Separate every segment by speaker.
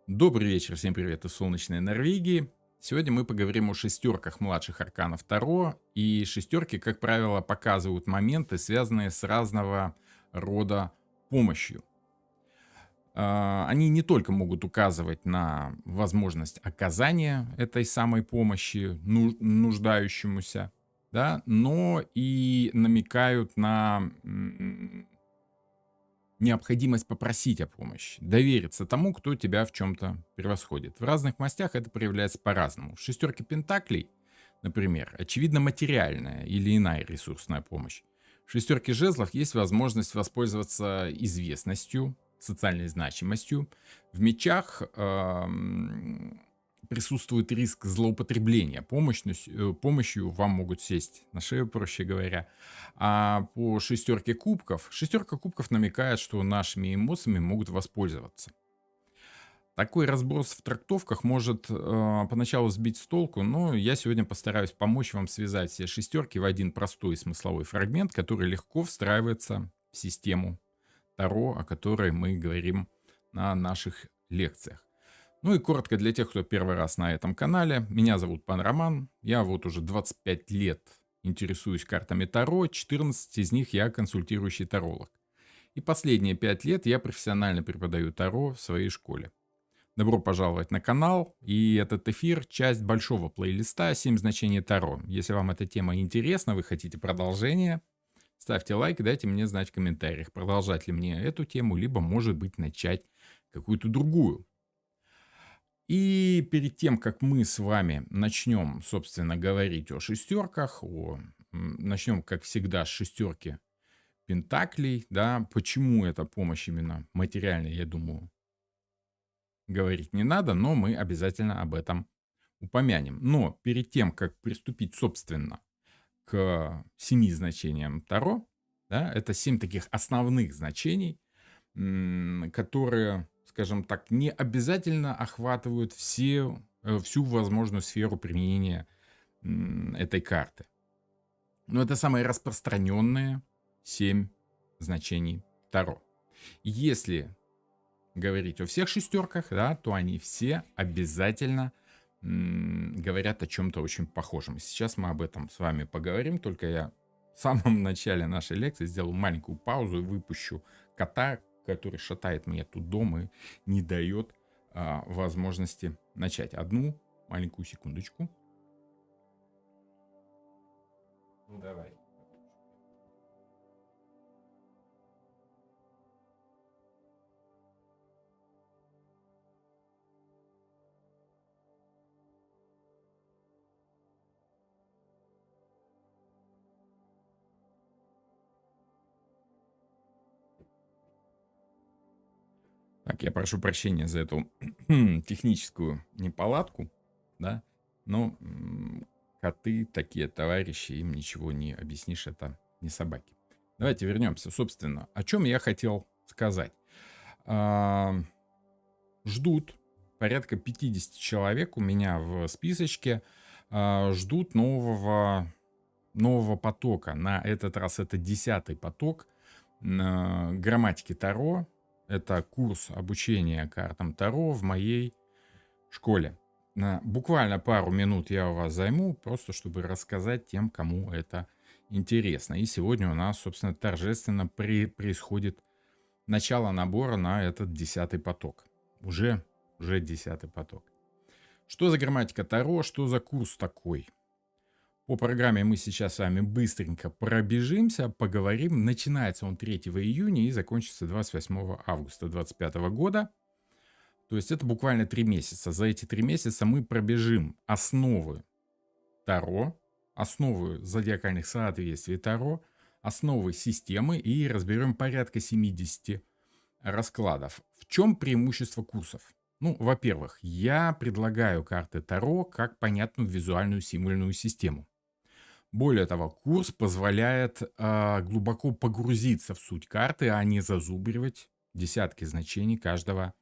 Speaker 1: Добрый вечер, всем привет из солнечной Норвегии. Сегодня мы поговорим о шестерках младших арканов Таро. И шестерки, как правило, показывают моменты, связанные с разного рода помощью. Они не только могут указывать на возможность оказания этой самой помощи нуждающемуся, да, но и намекают на необходимость попросить о помощи, довериться тому, кто тебя в чем-то превосходит. В разных мастях это проявляется по-разному. В шестерке пентаклей, например, очевидно материальная или иная ресурсная помощь. В шестерке жезлов есть возможность воспользоваться известностью, социальной значимостью. В мечах присутствует риск злоупотребления помощью, вам могут сесть на шею, проще говоря. А по шестерка кубков намекает, что нашими эмоциями могут воспользоваться. Такой разброс в трактовках может поначалу сбить с толку, но я сегодня постараюсь помочь вам связать все шестерки в один простой смысловой фрагмент, который легко встраивается в систему Таро, о которой мы говорим на наших лекциях. Ну и коротко для тех, кто первый раз на этом канале. Меня зовут Пан Роман. Я вот уже 25 лет интересуюсь картами Таро. 14 из них я консультирующий таролог. И последние 5 лет я профессионально преподаю Таро в своей школе. Добро пожаловать на канал. И этот эфир — часть большого плейлиста «7 значений Таро». Если вам эта тема интересна, вы хотите продолжение, ставьте лайк и дайте мне знать в комментариях, продолжать ли мне эту тему, либо, может быть, начать какую-то другую. И перед тем, как мы с вами начнем, собственно, говорить о шестерках, начнем, как всегда, с шестерки пентаклей, да, почему эта помощь именно материальная, я думаю, говорить не надо, но мы обязательно об этом упомянем. Но перед тем, как приступить, собственно, к 7 значениям Таро, да, это 7 таких основных значений, которые, скажем так, не обязательно охватывают всю возможную сферу применения этой карты. Но это самые распространенные 7 значений Таро. Если говорить о всех шестерках, да, то они все обязательно говорят о чем-то очень похожем. Сейчас мы об этом с вами поговорим, только я в самом начале нашей лекции сделаю маленькую паузу и выпущу кота, который шатает меня тут дома и не дает возможности начать. Одну маленькую секундочку. Ну давай. Так, я прошу прощения за эту техническую неполадку, да, но коты такие товарищи, им ничего не объяснишь, это не собаки. Давайте вернемся, собственно, о чем я хотел сказать. А, Ждут порядка 50 человек у меня в списочке, ждут нового потока. На этот раз это 10-й поток грамматики Таро. Это курс обучения картам Таро в моей школе. На буквально пару минут я у вас займу, просто чтобы рассказать тем, кому это интересно. И сегодня у нас, собственно, торжественно происходит начало набора на этот 10-й поток. Уже 10-й поток. Что за грамматика Таро, что за курс такой? По программе мы сейчас с вами быстренько пробежимся, поговорим. Начинается он 3 июня и закончится 28 августа 2025 года. То есть это буквально 3 месяца. За эти 3 месяца мы пробежим основы Таро, основы зодиакальных соответствий Таро, основы системы и разберем порядка 70 раскладов. В чем преимущество курсов? Ну, во-первых, я предлагаю карты Таро как понятную визуальную символьную систему. Более того, курс позволяет глубоко погрузиться в суть карты, а не зазубривать десятки значений каждого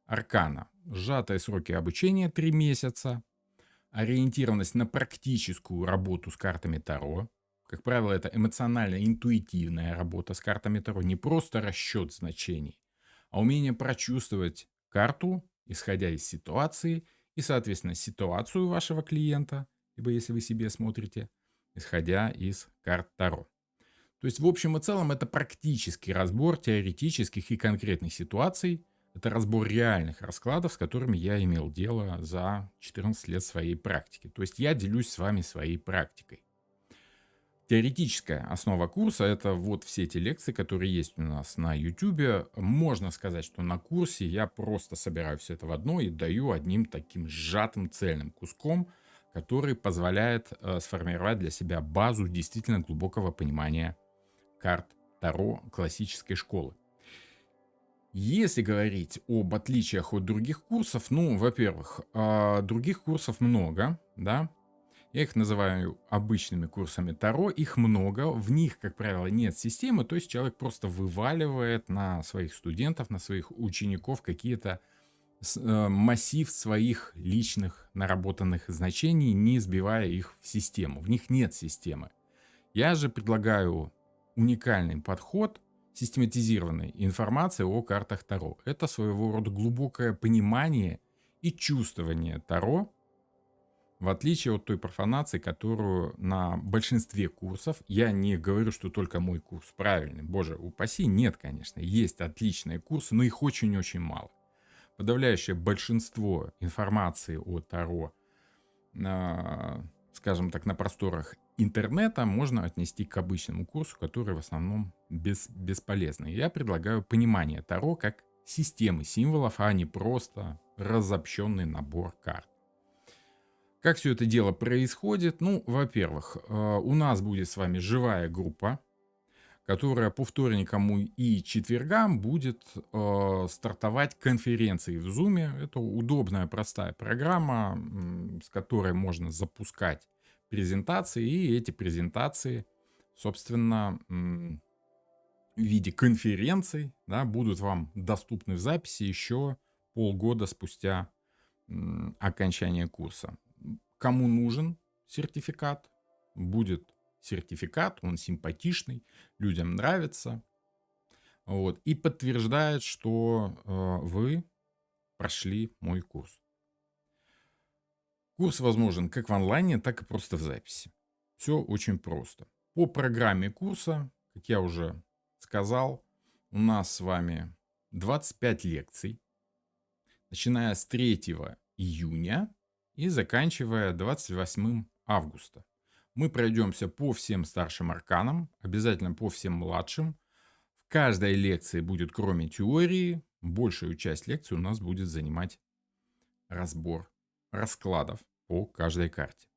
Speaker 1: аркана. Сжатые сроки обучения 3 месяца, ориентированность на практическую работу с картами Таро. Как правило, это эмоционально-интуитивная работа с картами Таро, не просто расчет значений, а умение прочувствовать карту исходя из ситуации, и, соответственно, ситуацию вашего клиента, либо если вы себе смотрите, исходя из карт Таро. То есть, в общем и целом, это практический разбор теоретических и конкретных ситуаций. Это разбор реальных раскладов, с которыми я имел дело за 14 лет своей практики. То есть я делюсь с вами своей практикой. Теоретическая основа курса — это вот все эти лекции, которые есть у нас на YouTube. Можно сказать, что на курсе я просто собираю все это в одно и даю одним таким сжатым цельным куском, который позволяет сформировать для себя базу действительно глубокого понимания карт Таро классической школы. Если говорить об отличиях от других курсов, ну, во-первых, других курсов много, да. Я их называю обычными курсами Таро, их много, в них, как правило, нет системы, то есть человек просто вываливает на своих студентов, на своих учеников какие-то массив своих личных наработанных значений, не сбивая их в систему. В них нет системы. Я же предлагаю уникальный подход систематизированной информации о картах Таро. Это своего рода глубокое понимание и чувствование Таро, в отличие от той профанации, которую на большинстве курсов, я не говорю, что только мой курс правильный, боже упаси, нет, конечно, есть отличные курсы, но их очень-очень мало. Подавляющее большинство информации о Таро, скажем так, на просторах интернета можно отнести к обычному курсу, который в основном бесполезный. Я предлагаю понимание Таро как системы символов, а не просто разобщенный набор карт. Как все это дело происходит? Ну, во-первых, у нас будет с вами живая группа, которая по вторникам и четвергам будет стартовать конференции в Zoom. Это удобная, простая программа, с которой можно запускать презентации, и эти презентации, собственно, в виде конференций, да, будут вам доступны в записи еще полгода спустя окончания курса. Кому нужен сертификат, будет сертификат, он симпатичный, людям нравится, вот, и подтверждает, что вы прошли мой курс. Курс возможен как в онлайне, так и просто в записи. Все очень просто. По программе курса, как я уже сказал, у нас с вами 25 лекций, начиная с 3 июня и заканчивая 28 августа. Мы пройдемся по всем старшим арканам, обязательно по всем младшим. В каждой лекции будет, кроме теории, большую часть лекции у нас будет занимать разбор раскладов по каждой карте.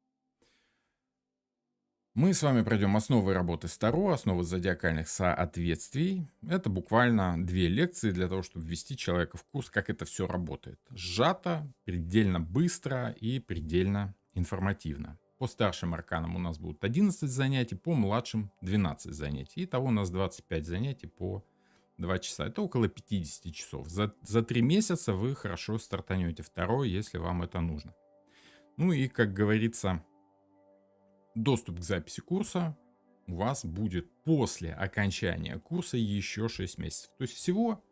Speaker 1: Мы с вами пройдем основы работы с Таро, основы зодиакальных соответствий. Это буквально 2 лекции для того, чтобы ввести человека в курс, как это все работает. Сжато, предельно быстро и предельно информативно. По старшим арканам у нас будут 11 занятий, по младшим 12 занятий. Итого у нас 25 занятий по 2 часа. Это около 50 часов. За 3 месяца вы хорошо стартанете в Таро, если вам это нужно. Ну и, как говорится, доступ к записи курса у вас будет после окончания курса еще 6 месяцев. То есть всего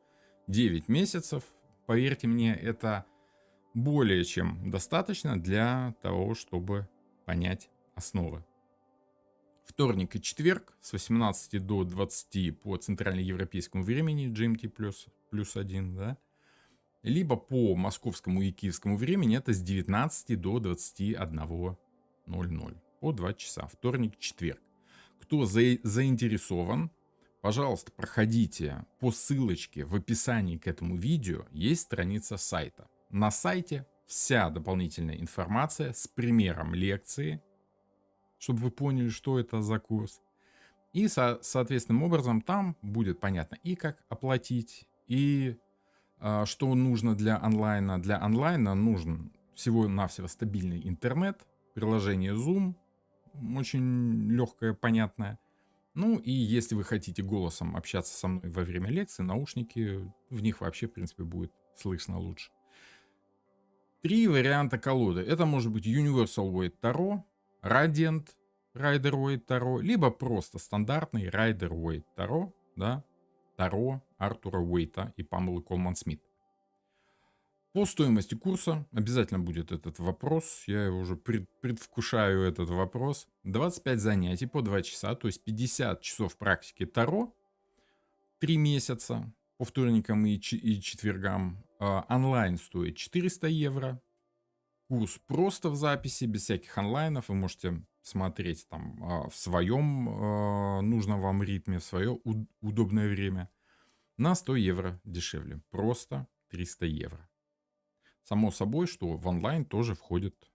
Speaker 1: 9 месяцев. Поверьте мне, это более чем достаточно для того, чтобы понять основы. Вторник и четверг с 18 до 20 по центральноевропейскому времени GMT плюс 1, да? Либо по московскому и киевскому времени это с 19 до 21:00. По 2 часа. Вторник, четверг. Кто заинтересован, пожалуйста, проходите по ссылочке в описании к этому видео. Есть страница сайта. На сайте вся дополнительная информация с примером лекции, чтобы вы поняли, что это за курс. И соответственным образом там будет понятно и как оплатить, и что нужно для онлайна. Для онлайна нужен всего-навсего стабильный интернет, приложение Zoom, очень легкое, понятное. Ну и если вы хотите голосом общаться со мной во время лекции, наушники, в них вообще, в принципе, будет слышно лучше. 3 варианта колоды. Это может быть Universal Void Tarot, Radiant Rider Waite Tarot, либо просто стандартный Rider Waite Tarot, да, Таро Артура Уэйта и Памелы Колман Смит. По стоимости курса обязательно будет этот вопрос. Я его уже предвкушаю этот вопрос. 25 занятий по 2 часа, то есть 50 часов практики Таро, 3 месяца по вторникам и четвергам. Онлайн стоит 400 евро. Курс просто в записи, без всяких онлайнов. Вы можете смотреть там в своем нужном вам ритме, в свое удобное время. На 100 евро дешевле. Просто 300 евро. Само собой, что в онлайн тоже входит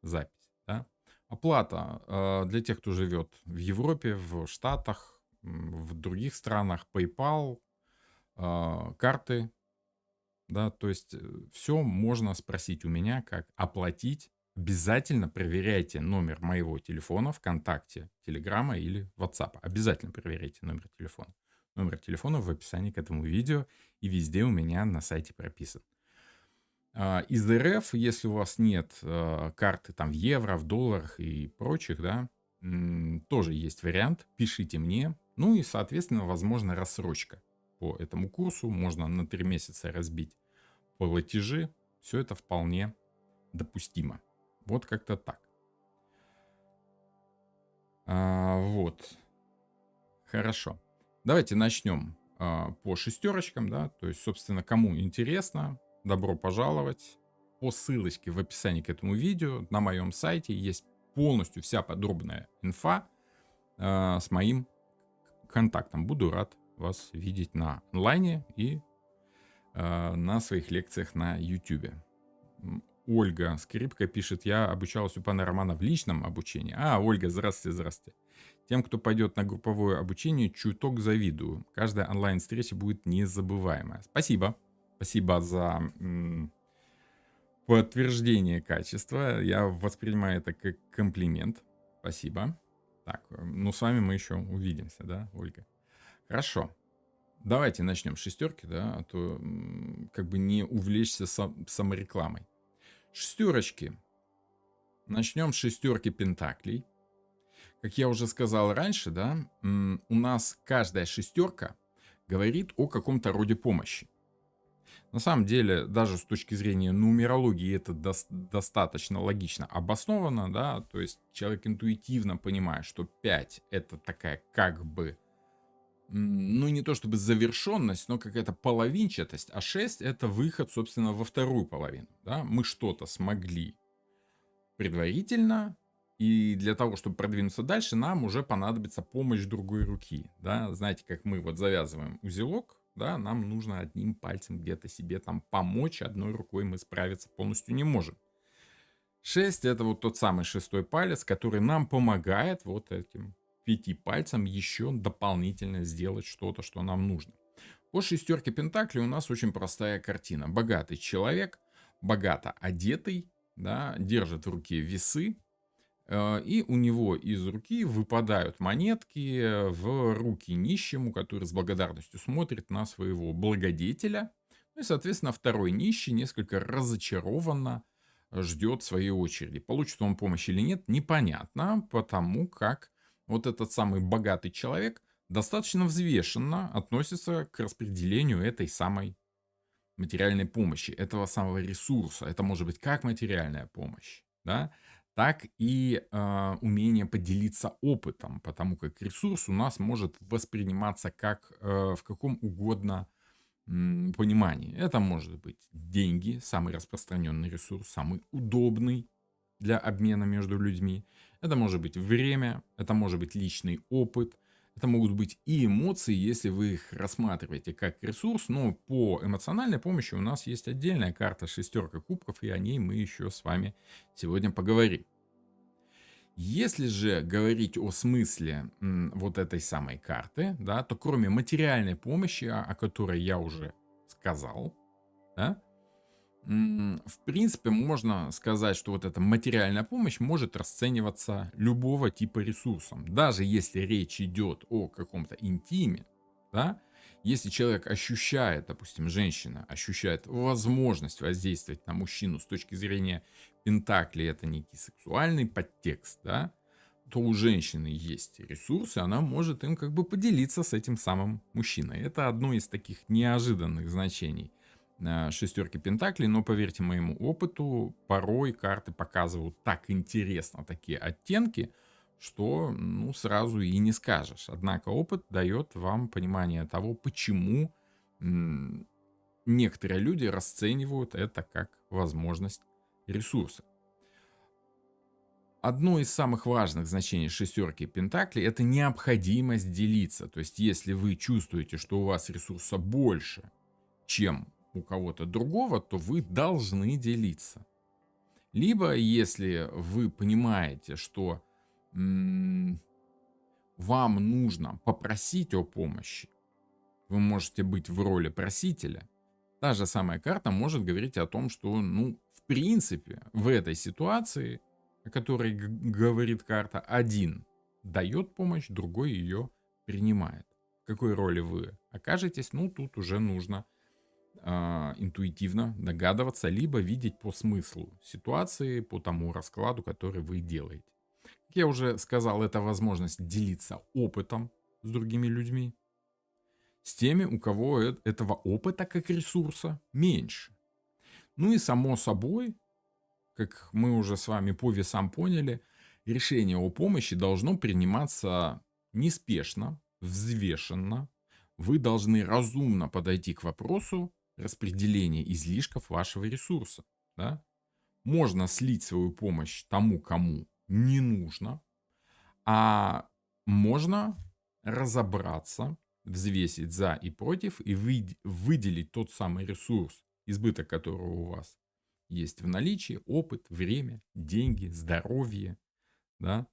Speaker 1: запись. Да? Оплата для тех, кто живет в Европе, в Штатах, в других странах, PayPal, карты. Да, то есть все можно спросить у меня, как оплатить. Обязательно проверяйте номер моего телефона ВКонтакте, Телеграма или WhatsApp. Обязательно проверяйте номер телефона. Номер телефона в описании к этому видео и везде у меня на сайте прописан. Из РФ, если у вас нет карты там в евро, в долларах и прочих, да, тоже есть вариант. Пишите мне. Ну и, соответственно, возможно рассрочка по этому курсу. Можно на 3 месяца разбить платежи. Все это вполне допустимо. Вот как-то так. Вот. Хорошо. Давайте начнем по шестерочкам, да. То есть, собственно, кому интересно, добро пожаловать. По ссылочке в описании к этому видео на моем сайте есть полностью вся подробная инфа с моим контактом. Буду рад вас видеть на онлайне и на своих лекциях на YouTube. Ольга Скрипка пишет: я обучалась у пана Романа в личном обучении. Ольга, здравствуйте, здравствуйте. Тем, кто пойдет на групповое обучение, чуток завидую. Каждая онлайн-встреча будет незабываемая. Спасибо. Спасибо за подтверждение качества. Я воспринимаю это как комплимент. Спасибо. Так, ну с вами мы еще увидимся, да, Ольга? Хорошо. Давайте начнем с шестерки, да, а то как бы не увлечься саморекламой. Шестерочки. Начнем с шестерки пентаклей. Как я уже сказал раньше, да, у нас каждая шестерка говорит о каком-то роде помощи. На самом деле, даже с точки зрения нумерологии, это достаточно логично обосновано, да, то есть человек интуитивно понимает, что 5 это такая как бы, ну не то чтобы завершенность, но какая-то половинчатость, а 6 это выход, собственно, во вторую половину, да, мы что-то смогли предварительно, и для того, чтобы продвинуться дальше, нам уже понадобится помощь другой руки, да, знаете, как мы вот завязываем узелок, да, нам нужно одним пальцем где-то себе там помочь, одной рукой мы справиться полностью не можем. 6 это вот тот самый шестой палец, который нам помогает вот этим 5 пальцем еще дополнительно сделать что-то, что нам нужно. По шестерке пентаклей у нас очень простая картина. Богатый человек, богато одетый, да, держит в руке весы, и у него из руки выпадают монетки в руки нищему, который с благодарностью смотрит на своего благодетеля. Ну и, соответственно, второй нищий несколько разочарованно ждет своей очереди. Получит он помощь или нет, непонятно, потому как вот этот самый богатый человек достаточно взвешенно относится к распределению этой самой материальной помощи, этого самого ресурса. Это может быть как материальная помощь, да, так и умение поделиться опытом, потому как ресурс у нас может восприниматься как в каком угодно понимании. Это может быть деньги, самый распространенный ресурс, самый удобный для обмена между людьми. Это может быть время, это может быть личный опыт, это могут быть и эмоции, если вы их рассматриваете как ресурс, но по эмоциональной помощи у нас есть отдельная карта шестерка кубков, и о ней мы еще с вами сегодня поговорим. Если же говорить о смысле вот этой самой карты, да, то кроме материальной помощи, о которой я уже сказал, да, в принципе, можно сказать, что вот эта материальная помощь может расцениваться любого типа ресурсом. Даже если речь идет о каком-то интиме, да, если человек ощущает, допустим, женщина ощущает возможность воздействовать на мужчину с точки зрения пентаклей, это некий сексуальный подтекст, да, то у женщины есть ресурсы, она может им как бы поделиться с этим самым мужчиной. Это одно из таких неожиданных значений шестерки пентаклей, но поверьте моему опыту, порой карты показывают так интересно такие оттенки, что ну, сразу и не скажешь. Однако опыт дает вам понимание того, почему м, некоторые люди расценивают это как возможность ресурса. Одно из самых важных значений шестерки пентаклей — это необходимость делиться. То есть, если вы чувствуете, что у вас ресурса больше, чем у кого-то другого, то вы должны делиться. Либо, если вы понимаете, что м, вам нужно попросить о помощи, вы можете быть в роли просителя. Та же самая карта может говорить о том, что, ну, в принципе, в этой ситуации, о которой говорит карта, один дает помощь, другой ее принимает. В какой роли вы окажетесь, ну, тут уже нужно интуитивно догадываться, либо видеть по смыслу ситуации, по тому раскладу, который вы делаете. Как я уже сказал, это возможность делиться опытом с другими людьми, с теми, у кого этого опыта как ресурса меньше. Ну и само собой, как мы уже с вами по весам поняли, решение о помощи должно приниматься неспешно, взвешенно. Вы должны разумно подойти к вопросу распределения излишков вашего ресурса. Да? Можно слить свою помощь тому, кому не нужно, а можно разобраться, взвесить за и против и выделить тот самый ресурс, избыток которого у вас есть в наличии, опыт, время, деньги, здоровье, да,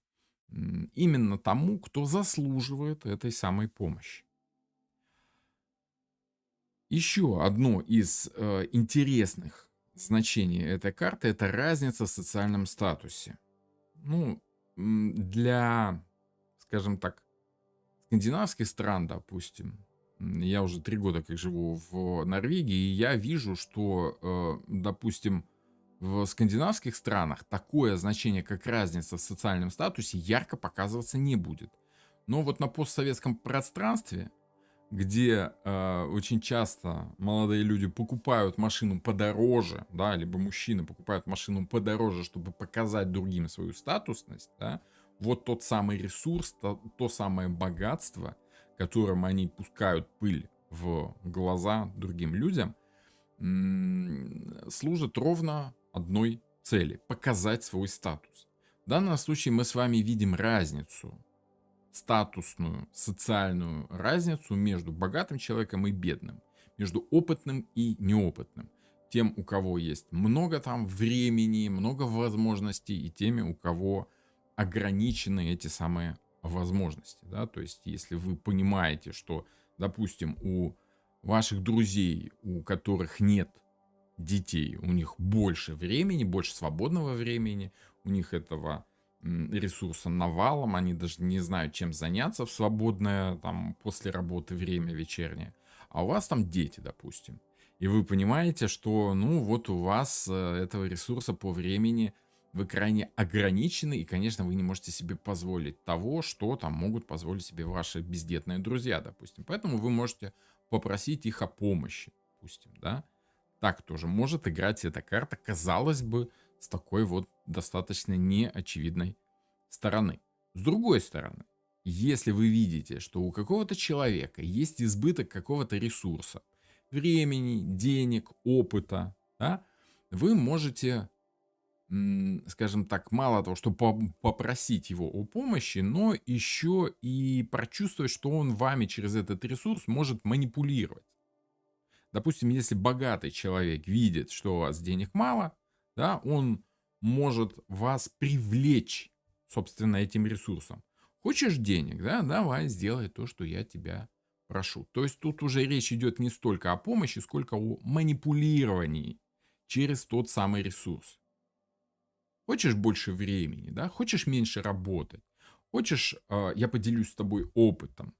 Speaker 1: именно тому, кто заслуживает этой самой помощи. Еще одно из интересных значений этой карты — это разница в социальном статусе. Ну, для, скажем так, скандинавских стран, допустим, я уже 3 года как живу в Норвегии, и я вижу, что, допустим, в скандинавских странах такое значение, как разница в социальном статусе, ярко показываться не будет. Но вот на постсоветском пространстве, где очень часто молодые люди покупают машину подороже, да, либо мужчины покупают машину подороже, чтобы показать другим свою статусность, да, вот тот самый ресурс, то самое богатство, которым они пускают пыль в глаза другим людям, служит ровно одной цели — показать свой статус. В данном случае мы с вами видим разницу, статусную, социальную разницу между богатым человеком и бедным, между опытным и неопытным. Тем, у кого есть много там времени, много возможностей, и теми, у кого ограничены эти самые возможности. Да? То есть, если вы понимаете, что, допустим, у ваших друзей, у которых нет детей, у них больше времени, больше свободного времени, у них этого ресурса навалом, они даже не знают, чем заняться в свободное там после работы время вечернее, а у вас там дети, допустим, и вы понимаете, что, ну, вот у вас этого ресурса по времени вы крайне ограничены, и, конечно, вы не можете себе позволить того, что там могут позволить себе ваши бездетные друзья, допустим. Поэтому вы можете попросить их о помощи, допустим, да. Так тоже может играть эта карта, казалось бы, с такой вот достаточно неочевидной стороны. С другой стороны, если вы видите, что у какого-то человека есть избыток какого-то ресурса, времени, денег, опыта, да, вы можете, скажем так, мало того, что попросить его о помощи, но еще и прочувствовать, что он вами через этот ресурс может манипулировать. Допустим, если богатый человек видит, что у вас денег мало, да, он может вас привлечь, собственно, этим ресурсом. Хочешь денег, да, давай, сделай то, что я тебя прошу. То есть тут уже речь идет не столько о помощи, сколько о манипулировании через тот самый ресурс. Хочешь больше времени, да, хочешь меньше работать, хочешь, я поделюсь с тобой опытом.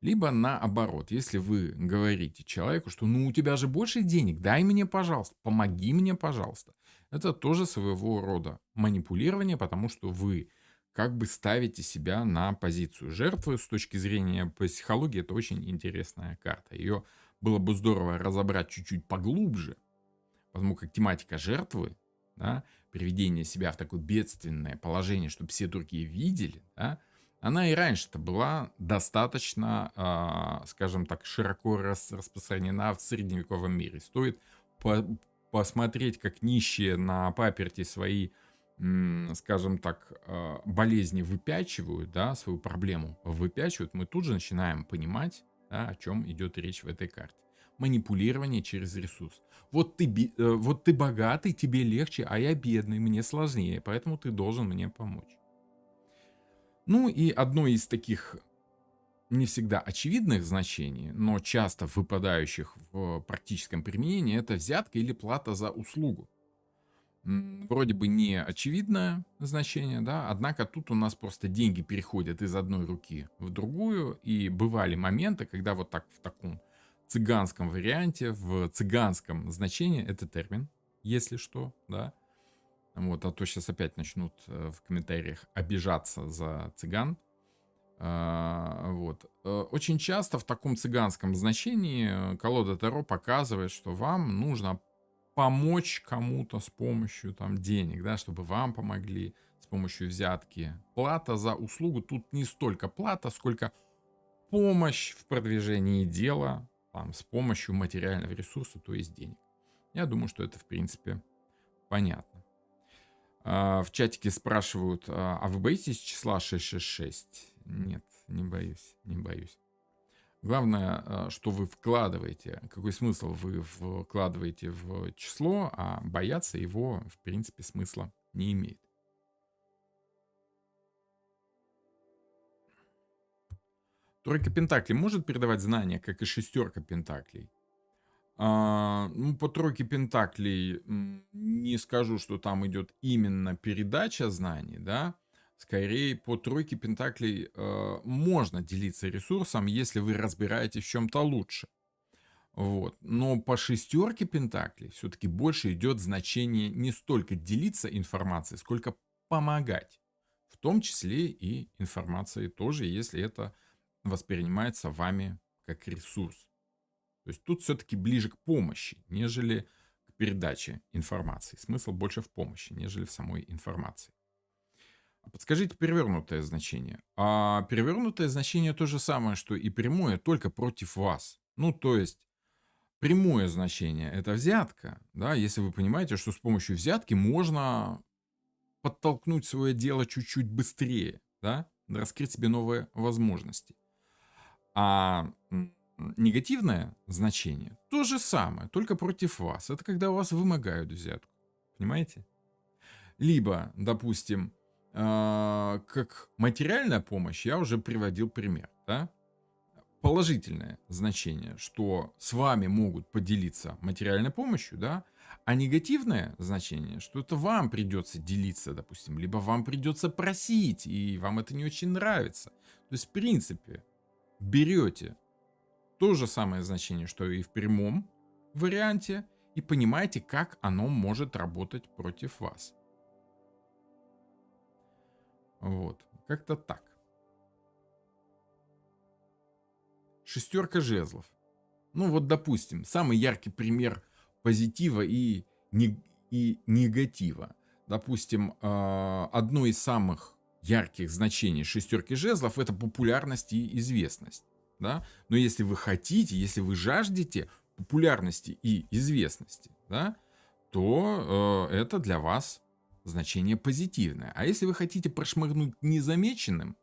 Speaker 1: Либо наоборот, если вы говорите человеку, что ну у тебя же больше денег, дай мне, пожалуйста, помоги мне, пожалуйста. Это тоже своего рода манипулирование, потому что вы как бы ставите себя на позицию жертвы. С точки зрения психологии это очень интересная карта. Ее было бы здорово разобрать чуть-чуть поглубже, потому как тематика жертвы, да, приведение себя в такое бедственное положение, чтобы все другие видели, да, она и раньше-то была достаточно, скажем так, широко распространена в средневековом мире. Стоит по- посмотреть, как нищие на паперти свои, скажем так, болезни выпячивают, да, свою проблему выпячивают, мы тут же начинаем понимать, да, о чем идет речь в этой карте. Манипулирование через ресурс. Вот ты богатый, тебе легче, а я бедный, мне сложнее, поэтому ты должен мне помочь. Ну и одно из таких не всегда очевидных значений, но часто выпадающих в практическом применении, это взятка или плата за услугу. Вроде бы не очевидное значение, да, однако тут у нас просто деньги переходят из одной руки в другую, и бывали моменты, когда вот так в таком цыганском варианте, в цыганском значении, это термин, если что, да, вот, а то сейчас опять начнут в комментариях обижаться за цыган. Вот. Очень часто в таком цыганском значении колода Таро показывает, что вам нужно помочь кому-то с помощью там денег, да, чтобы вам помогли с помощью взятки. Плата за услугу тут не столько плата, сколько помощь в продвижении дела там, с помощью материального ресурса, то есть денег. Я думаю, что это в принципе понятно. В чатике спрашивают, а вы боитесь числа 666? Нет, не боюсь, не боюсь. Главное, что вы вкладываете, какой смысл вы вкладываете в число, а бояться его, в принципе, смысла не имеет. Тройка пентаклей может передавать знания, как и шестерка пентаклей? Ну, по тройке пентаклей не скажу, что там идет именно передача знаний, да. Скорее, по тройке пентаклей можно делиться ресурсом, если вы разбираетесь в чем-то лучше. Вот. Но по шестерке пентаклей все-таки больше идет значение не столько делиться информацией, сколько помогать. В том числе и информацией тоже, если это воспринимается вами как ресурс. То есть тут все-таки ближе к помощи, нежели к передаче информации. Смысл больше в помощи, нежели в самой информации. Подскажите перевернутое значение. А перевернутое значение то же самое, что и прямое, только против вас. Ну, то есть прямое значение — это взятка. Да? Если вы понимаете, что с помощью взятки можно подтолкнуть свое дело чуть-чуть быстрее, да? Раскрыть себе новые возможности. А негативное значение то же самое, только против вас. Это когда у вас вымогают взятку. Понимаете? Либо, допустим, как материальная помощь, я уже приводил пример. Да? Положительное значение, что с вами могут поделиться материальной помощью, да, а негативное значение, что это вам придется делиться, допустим, либо вам придется просить, и вам это не очень нравится. То есть, в принципе, берете то же самое значение, что и в прямом варианте, и понимаете, как оно может работать против вас. Вот, как-то так. Шестерка жезлов. Ну вот, допустим, самый яркий пример позитива и негатива. Допустим, одно из самых ярких значений шестерки жезлов — это популярность и известность. Да? Но если вы хотите, если вы жаждете популярности и известности, да, то это для вас значение позитивное. А если вы хотите прошмыгнуть незамеченным,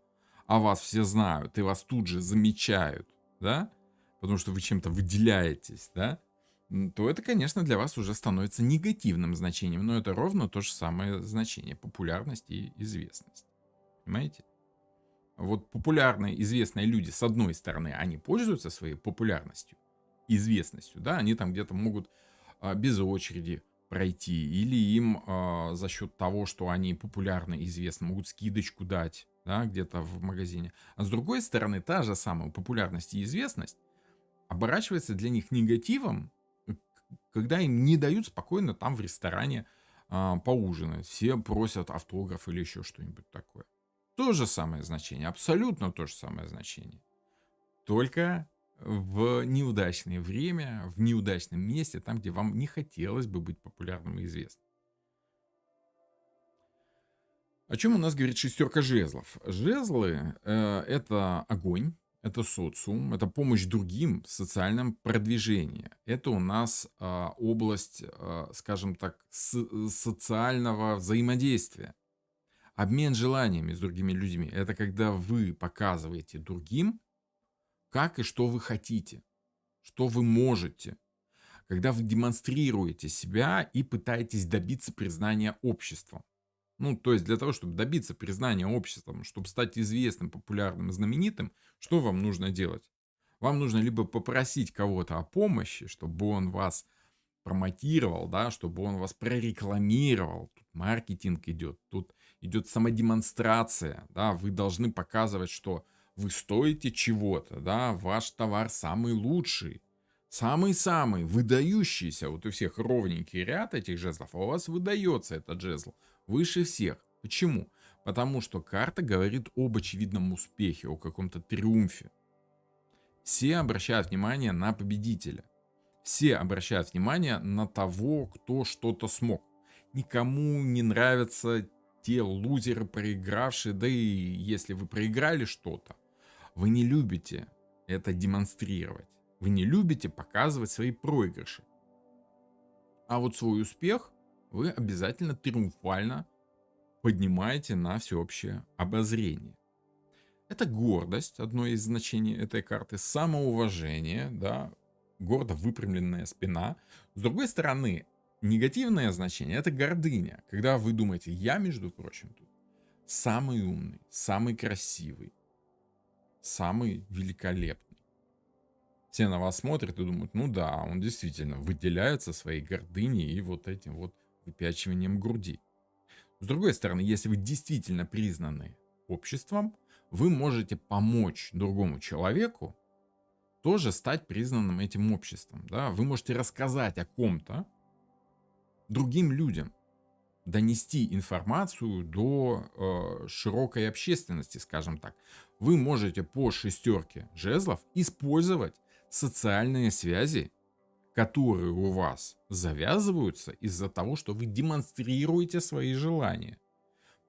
Speaker 1: а вас все знают и вас тут же замечают, да, потому что вы чем-то выделяетесь, да, то это, конечно, для вас уже становится негативным значением, но это ровно то же самое значение — популярность и известность. Понимаете? Вот популярные, известные люди, с одной стороны, они пользуются своей популярностью, известностью, да, они там где-то могут без очереди пройти, или им за счет того, что они популярны и известны, могут скидочку дать, да, где-то в магазине. А с другой стороны, та же самая популярность и известность оборачивается для них негативом, когда им не дают спокойно там в ресторане поужинать. Все просят автограф или еще что-нибудь такое. То же самое значение, абсолютно то же самое значение. Только в неудачное время, в неудачном месте, там, где вам не хотелось бы быть популярным и известным. О чем у нас говорит шестерка жезлов? Жезлы это огонь, это социум, это помощь другим в социальном продвижении. Это у нас область, скажем так, социального взаимодействия. Обмен желаниями с другими людьми. Это когда вы показываете другим, как и что вы хотите, что вы можете. Когда вы демонстрируете себя и пытаетесь добиться признания обществом. Ну, то есть для того, чтобы добиться признания обществом, чтобы стать известным, популярным и знаменитым, что вам нужно делать? Вам нужно либо попросить кого-то о помощи, чтобы он вас промотировал, да, чтобы он вас прорекламировал. Тут маркетинг идет, тут идет самодемонстрация, да, вы должны показывать, что вы стоите чего-то, да, ваш товар самый лучший, самый-самый выдающийся. Вот у всех ровненький ряд этих жезлов, а у вас выдается этот жезл выше всех. Почему? Потому что карта говорит об очевидном успехе, о каком-то триумфе. Все обращают внимание на победителя. Все обращают внимание на того, кто что-то смог. Никому не нравятся те лузеры, проигравшие. Да и если вы проиграли что-то, вы не любите это демонстрировать. Вы не любите показывать свои проигрыши. А вот свой успех вы обязательно триумфально поднимаете на всеобщее обозрение. Это гордость, одно из значений этой карты, самоуважение, да, гордо выпрямленная спина. С другой стороны, негативное значение — это гордыня. Когда вы думаете, я, между прочим, тут самый умный, самый красивый, самый великолепный. Все на вас смотрят и думают, ну да, он действительно выделяется своей гордыней и вот этим вот выпячиванием груди. С другой стороны, если вы действительно признаны обществом, вы можете помочь другому человеку тоже стать признанным этим обществом. Да? Вы можете рассказать о ком-то другим людям, донести информацию до широкой общественности, скажем так. Вы можете по шестерке жезлов использовать социальные связи, которые у вас завязываются из-за того, что вы демонстрируете свои желания,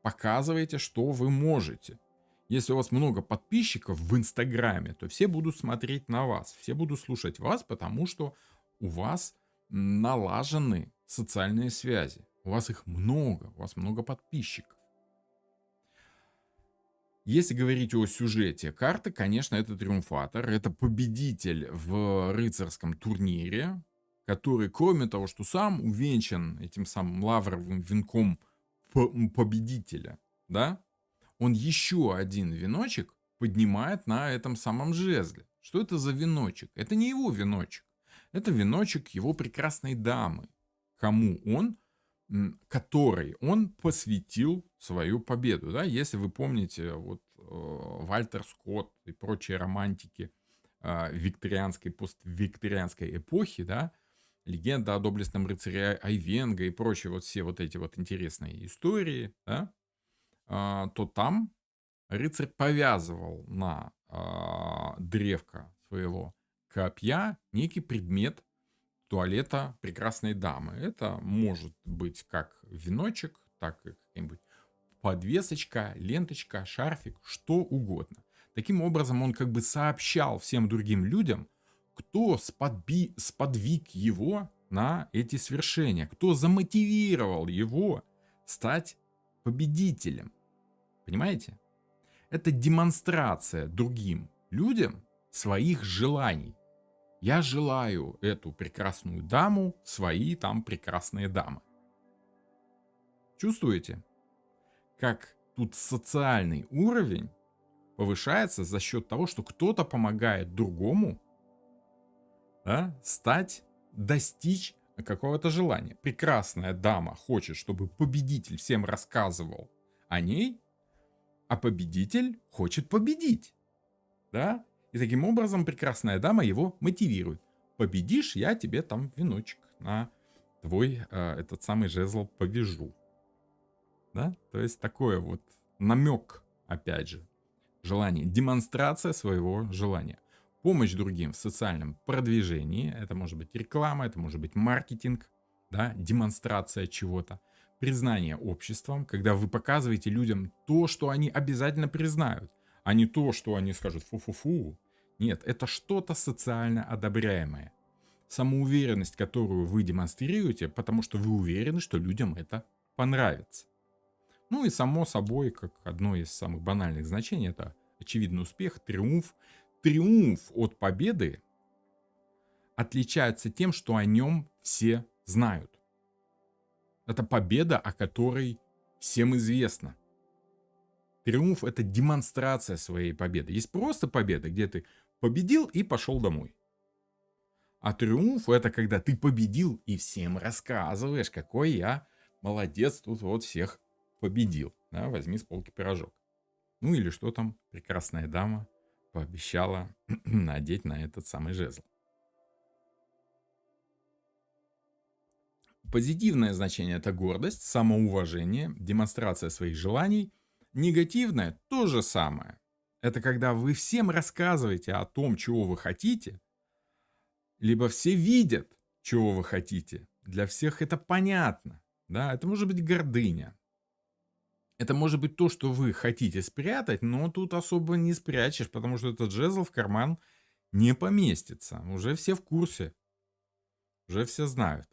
Speaker 1: показываете, что вы можете. Если у вас много подписчиков в Инстаграме, то все будут смотреть на вас, все будут слушать вас, потому что у вас налажены социальные связи. У вас их много, у вас много подписчиков. Если говорить о сюжете карты, конечно, это триумфатор, это победитель в рыцарском турнире, который, кроме того, что сам увенчан этим самым лавровым венком победителя, да, он еще один веночек поднимает на этом самом жезле. Что это за веночек? Это не его веночек. Это веночек его прекрасной дамы, кому он, которой он посвятил свою победу. Да? Если вы помните, вот Вальтер Скотт и прочие романтики викторианской, поствикторианской эпохи, да, легенда о доблестном рыцаре Айвенго и прочие вот все вот эти вот интересные истории, да, то там рыцарь повязывал на древко своего копья некий предмет туалета прекрасной дамы. Это может быть как веночек, так и какая-нибудь подвесочка, ленточка, шарфик, что угодно. Таким образом, он как бы сообщал всем другим людям, кто сподвиг его на эти свершения, кто замотивировал его стать победителем. Понимаете? Это демонстрация другим людям своих желаний. Я желаю эту прекрасную даму, свои там прекрасные дамы. Чувствуете, как тут социальный уровень повышается за счет того, что кто-то помогает другому, да, достичь какого-то желания. Прекрасная дама хочет, чтобы победитель всем рассказывал о ней, а победитель хочет победить. Да? И таким образом прекрасная дама его мотивирует. Победишь, я тебе там веночек на твой этот самый жезл повяжу. Да? То есть такое вот намек, опять же, желание, демонстрация своего желания. помощь другим в социальном продвижении. Это может быть реклама, это может быть маркетинг, да, демонстрация чего-то. Признание обществом, когда вы показываете людям то, что они обязательно признают, а не то, что они скажут фу-фу-фу. Нет, это что-то социально одобряемое. Самоуверенность, которую вы демонстрируете, потому что вы уверены, что людям это понравится. Ну и само собой, как одно из самых банальных значений, это очевидный успех, триумф. Триумф от победы отличается тем, что о нем все знают. Это победа, о которой всем известно. Триумф — это демонстрация своей победы. Есть просто победа, где ты победил и пошел домой. А триумф — это когда ты победил и всем рассказываешь, какой я молодец, тут вот всех победил. Да, возьми с полки пирожок. Ну или что там прекрасная дама пообещала надеть на этот самый жезл. Позитивное значение — это гордость, самоуважение, демонстрация своих желаний. Негативное — то же самое. Это когда вы всем рассказываете о том, чего вы хотите, либо все видят, чего вы хотите. Для всех это понятно. Да? Это может быть гордыня. Это может быть то, что вы хотите спрятать, но тут особо не спрячешь, потому что этот жезл в карман не поместится. Уже все в курсе. Уже все знают.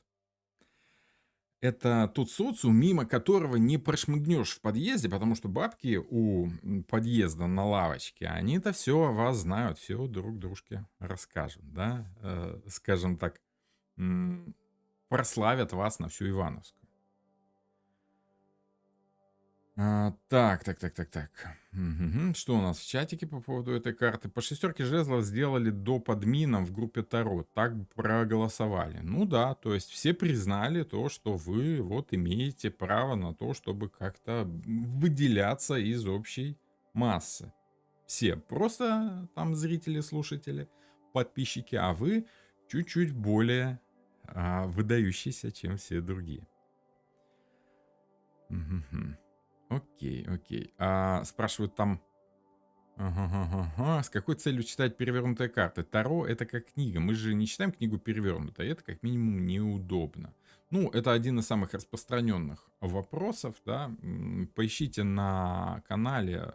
Speaker 1: Это тот социум, мимо которого не прошмыгнешь в подъезде, потому что бабки у подъезда на лавочке, они-то все о вас знают, все друг дружке расскажут, да, скажем так, прославят вас на всю Ивановскую. Так. Мгм. Что у нас в чатике по поводу этой карты? По шестерке жезлов сделали доп. Админом в группе Таро. Так проголосовали. Ну да, то есть все признали то, что вы вот имеете право на то, чтобы как-то выделяться из общей массы. Все просто там зрители, слушатели, подписчики, а вы чуть-чуть более выдающиеся, чем все другие. Мгм. Окей. Спрашивают там, ага, с какой целью читать перевернутые карты? Таро — это как книга. Мы же не читаем книгу перевернутую. Это как минимум неудобно. Ну, это один из самых распространенных вопросов, да. Поищите на канале,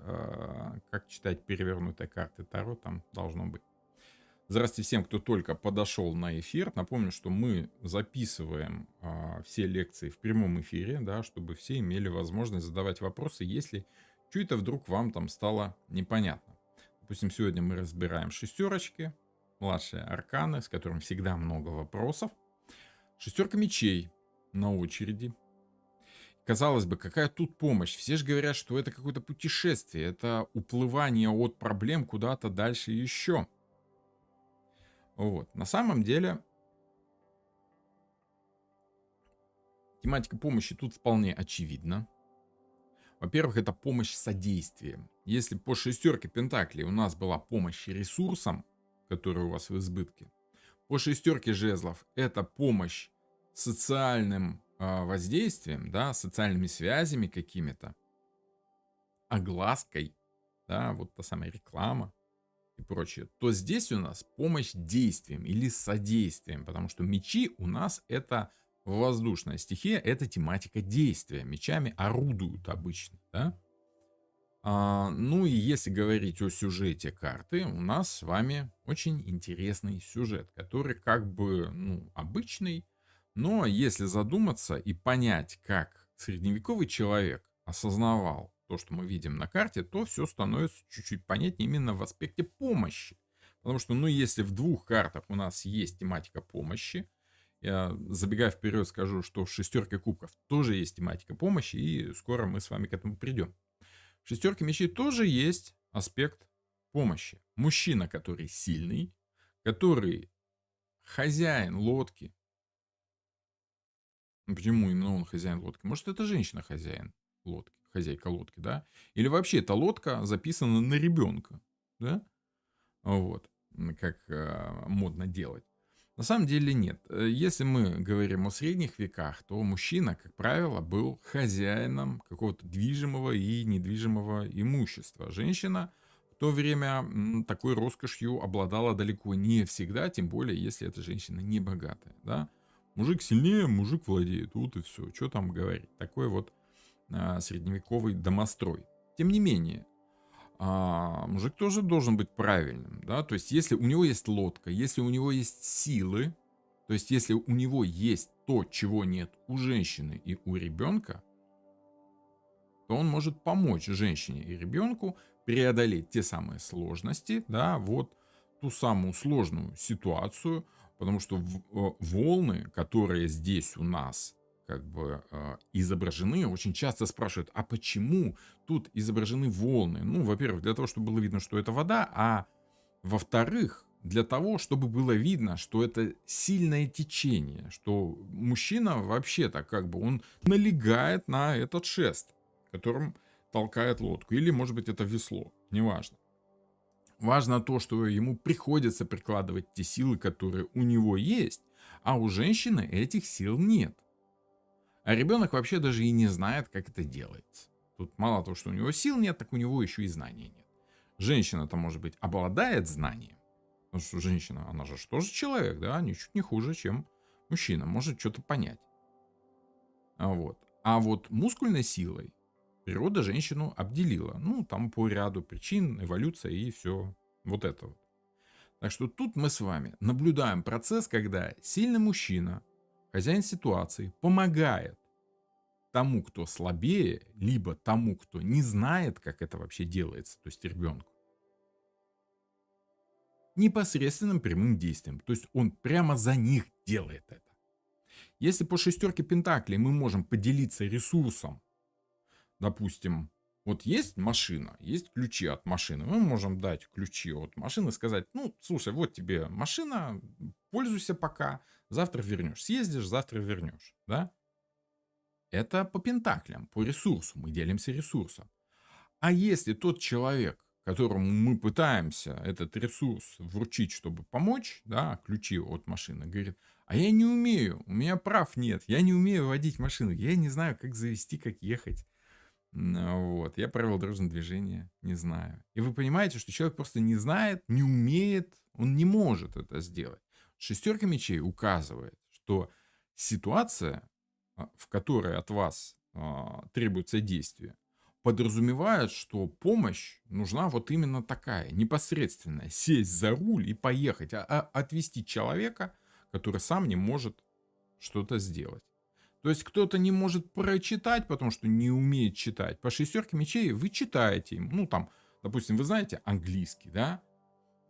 Speaker 1: как читать перевернутые карты Таро, там должно быть. Здравствуйте всем, кто только подошел на эфир. Напомню, что мы записываем все лекции в прямом эфире, да, чтобы все имели возможность задавать вопросы, если что-то вдруг вам там стало непонятно. Допустим, сегодня мы разбираем шестерочки, младшие арканы, с которыми всегда много вопросов. Шестерка мечей на очереди. Казалось бы, какая тут помощь? Все же говорят, что это какое-то путешествие, это уплывание от проблем куда-то дальше еще. Вот. На самом деле, тематика помощи тут вполне очевидна. Во-первых, это помощь содействием. Если по шестерке пентаклей у нас была помощь ресурсам, которые у вас в избытке, по шестерке жезлов это помощь социальным воздействием, да, социальными связями какими-то, оглаской, да, вот та самая реклама и прочее, то здесь у нас помощь действием или содействием, потому что мечи у нас это воздушная стихия, это тематика действия. Мечами орудуют обычно, да? Ну и если говорить о сюжете карты, у нас с вами очень интересный сюжет, который как бы, ну, обычный, но если задуматься и понять, как средневековый человек осознавал то, что мы видим на карте, то все становится чуть-чуть понятнее именно в аспекте помощи. Потому что, ну, если в двух картах у нас есть тематика помощи, я, забегая вперед, скажу, что в шестерке кубков тоже есть тематика помощи, и скоро мы с вами к этому придем. В шестерке мечей тоже есть аспект помощи. Мужчина, который сильный, который хозяин лодки. Ну, почему именно он хозяин лодки? Может, это женщина хозяин лодки, хозяйка лодки, да? Или вообще эта лодка записана на ребенка, да? Вот, как модно делать. На самом деле нет. Если мы говорим о средних веках, то мужчина, как правило, был хозяином какого-то движимого и недвижимого имущества. Женщина в то время такой роскошью обладала далеко не всегда, тем более, если эта женщина не богатая, да. Мужик сильнее, мужик владеет, вот и все. Что там говорить? Такой вот средневековый домострой. Тем не менее, мужик тоже должен быть правильным, да, то есть если у него есть лодка, если у него есть силы, то есть если у него есть то, чего нет у женщины и у ребенка, то он может помочь женщине и ребенку преодолеть те самые сложности, да, вот ту самую сложную ситуацию, потому что волны, которые здесь у нас как бы изображены, очень часто спрашивают, а почему тут изображены волны? Ну, во-первых, для того, чтобы было видно, что это вода, а во-вторых, для того, чтобы было видно, что это сильное течение, что мужчина вообще-то как бы он налегает на этот шест, которым толкает лодку. Или, может быть, это весло, неважно. Важно то, что ему приходится прикладывать те силы, которые у него есть, а у женщины этих сил нет. А ребенок вообще даже и не знает, как это делается. Тут мало того, что у него сил нет, так у него еще и знаний нет. Женщина-то, может быть, обладает знанием. Потому что женщина, она же тоже человек, да, ничуть не хуже, чем мужчина. Может что-то понять. А вот мускульной силой природа женщину обделила. Ну, там по ряду причин, эволюция и все. Вот это вот. Так что тут мы с вами наблюдаем процесс, когда сильный мужчина, хозяин ситуации, помогает тому, кто слабее, либо тому, кто не знает, как это вообще делается, то есть ребенку, непосредственным прямым действием. То есть он прямо за них делает это. Если по шестерке пентаклей мы можем поделиться ресурсом, допустим, вот есть машина, есть ключи от машины, мы можем дать ключи от машины и сказать, ну, слушай, вот тебе машина, пользуйся пока, завтра вернешь, съездишь, завтра вернешь, да? Это по пентаклям, по ресурсу, мы делимся ресурсом. А если тот человек, которому мы пытаемся этот ресурс вручить, чтобы помочь, да, ключи от машины, говорит, а я не умею, у меня прав нет, я не умею водить машину, я не знаю, как завести, как ехать. Вот, я правила дорожного движения не знаю. И вы понимаете, что человек просто не знает, не умеет, он не может это сделать. Шестерка мечей указывает, что ситуация, в которой от вас требуется действие, подразумевает, что помощь нужна вот именно такая, непосредственная. Сесть за руль и поехать, отвезти человека, который сам не может что-то сделать. То есть кто-то не может прочитать, потому что не умеет читать. По шестерке мечей вы читаете им. Ну, там, допустим, вы знаете английский, да?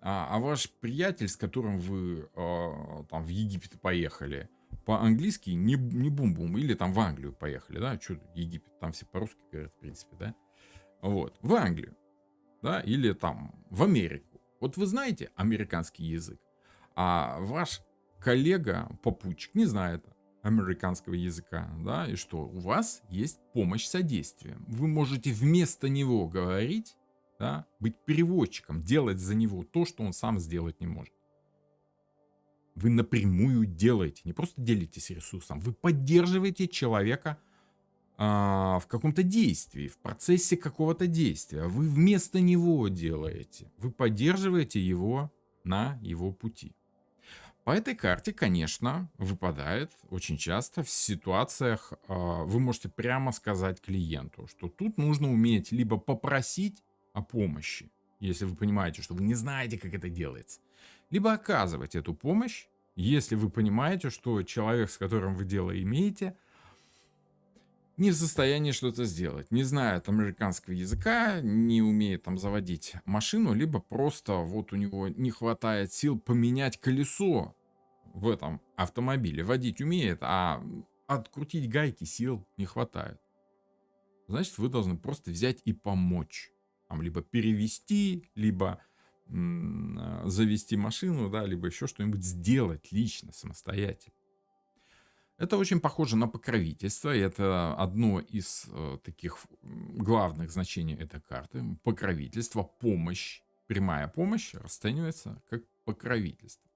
Speaker 1: А ваш приятель, с которым вы там в Египет поехали, по-английски не бум-бум. Или там в Англию поехали, да? Что Египет? Там все по-русски говорят, в принципе, да? Вот. В Англию, да? Или там в Америку. Вот вы знаете американский язык, а ваш коллега, попутчик, не знает американского языка, да, и что у вас есть помощь содействием. Вы можете вместо него говорить, да, быть переводчиком, делать за него то, что он сам сделать не может. Вы напрямую делаете, не просто делитесь ресурсом, вы поддерживаете человека в каком-то действии, в процессе какого-то действия. Вы вместо него делаете, вы поддерживаете его на его пути. По этой карте, конечно, выпадает очень часто в ситуациях, вы можете прямо сказать клиенту, что тут нужно уметь либо попросить о помощи, если вы понимаете, что вы не знаете, как это делается, либо оказывать эту помощь, если вы понимаете, что человек, с которым вы дело имеете, не в состоянии что-то сделать, не знает американского языка, не умеет там заводить машину, либо просто вот у него не хватает сил поменять колесо в этом автомобиле. Водить умеет, а открутить гайки сил не хватает. Значит, вы должны просто взять и помочь. Там либо перевести, либо завести машину, да, либо еще что-нибудь сделать лично, самостоятельно. Это очень похоже на покровительство, и это одно из таких главных значений этой карты. Покровительство, помощь, прямая помощь расценивается как покровительство.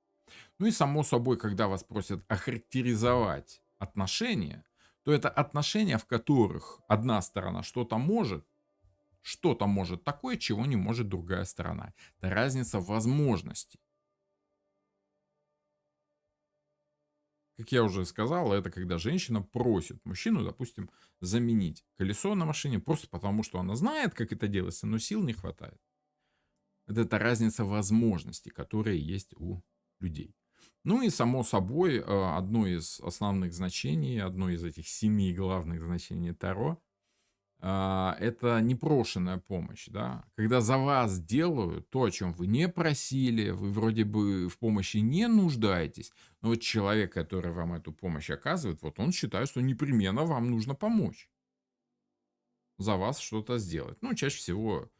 Speaker 1: Ну и само собой, когда вас просят охарактеризовать отношения, то это отношения, в которых одна сторона что-то может, что-то может такое, чего не может другая сторона. Это разница возможностей. Как я уже сказал, это когда женщина просит мужчину, допустим, заменить колесо на машине просто потому, что она знает, как это делается, но сил не хватает. Это разница возможностей, которые есть у людей. Ну и само собой, одно из основных значений, одно из этих 7 главных значений Таро, это непрошенная помощь, да. Когда за вас делают то, о чем вы не просили, вы вроде бы в помощи не нуждаетесь, но вот человек, который вам эту помощь оказывает, вот он считает, что непременно вам нужно помочь, за вас что-то сделать. Ну, чаще всего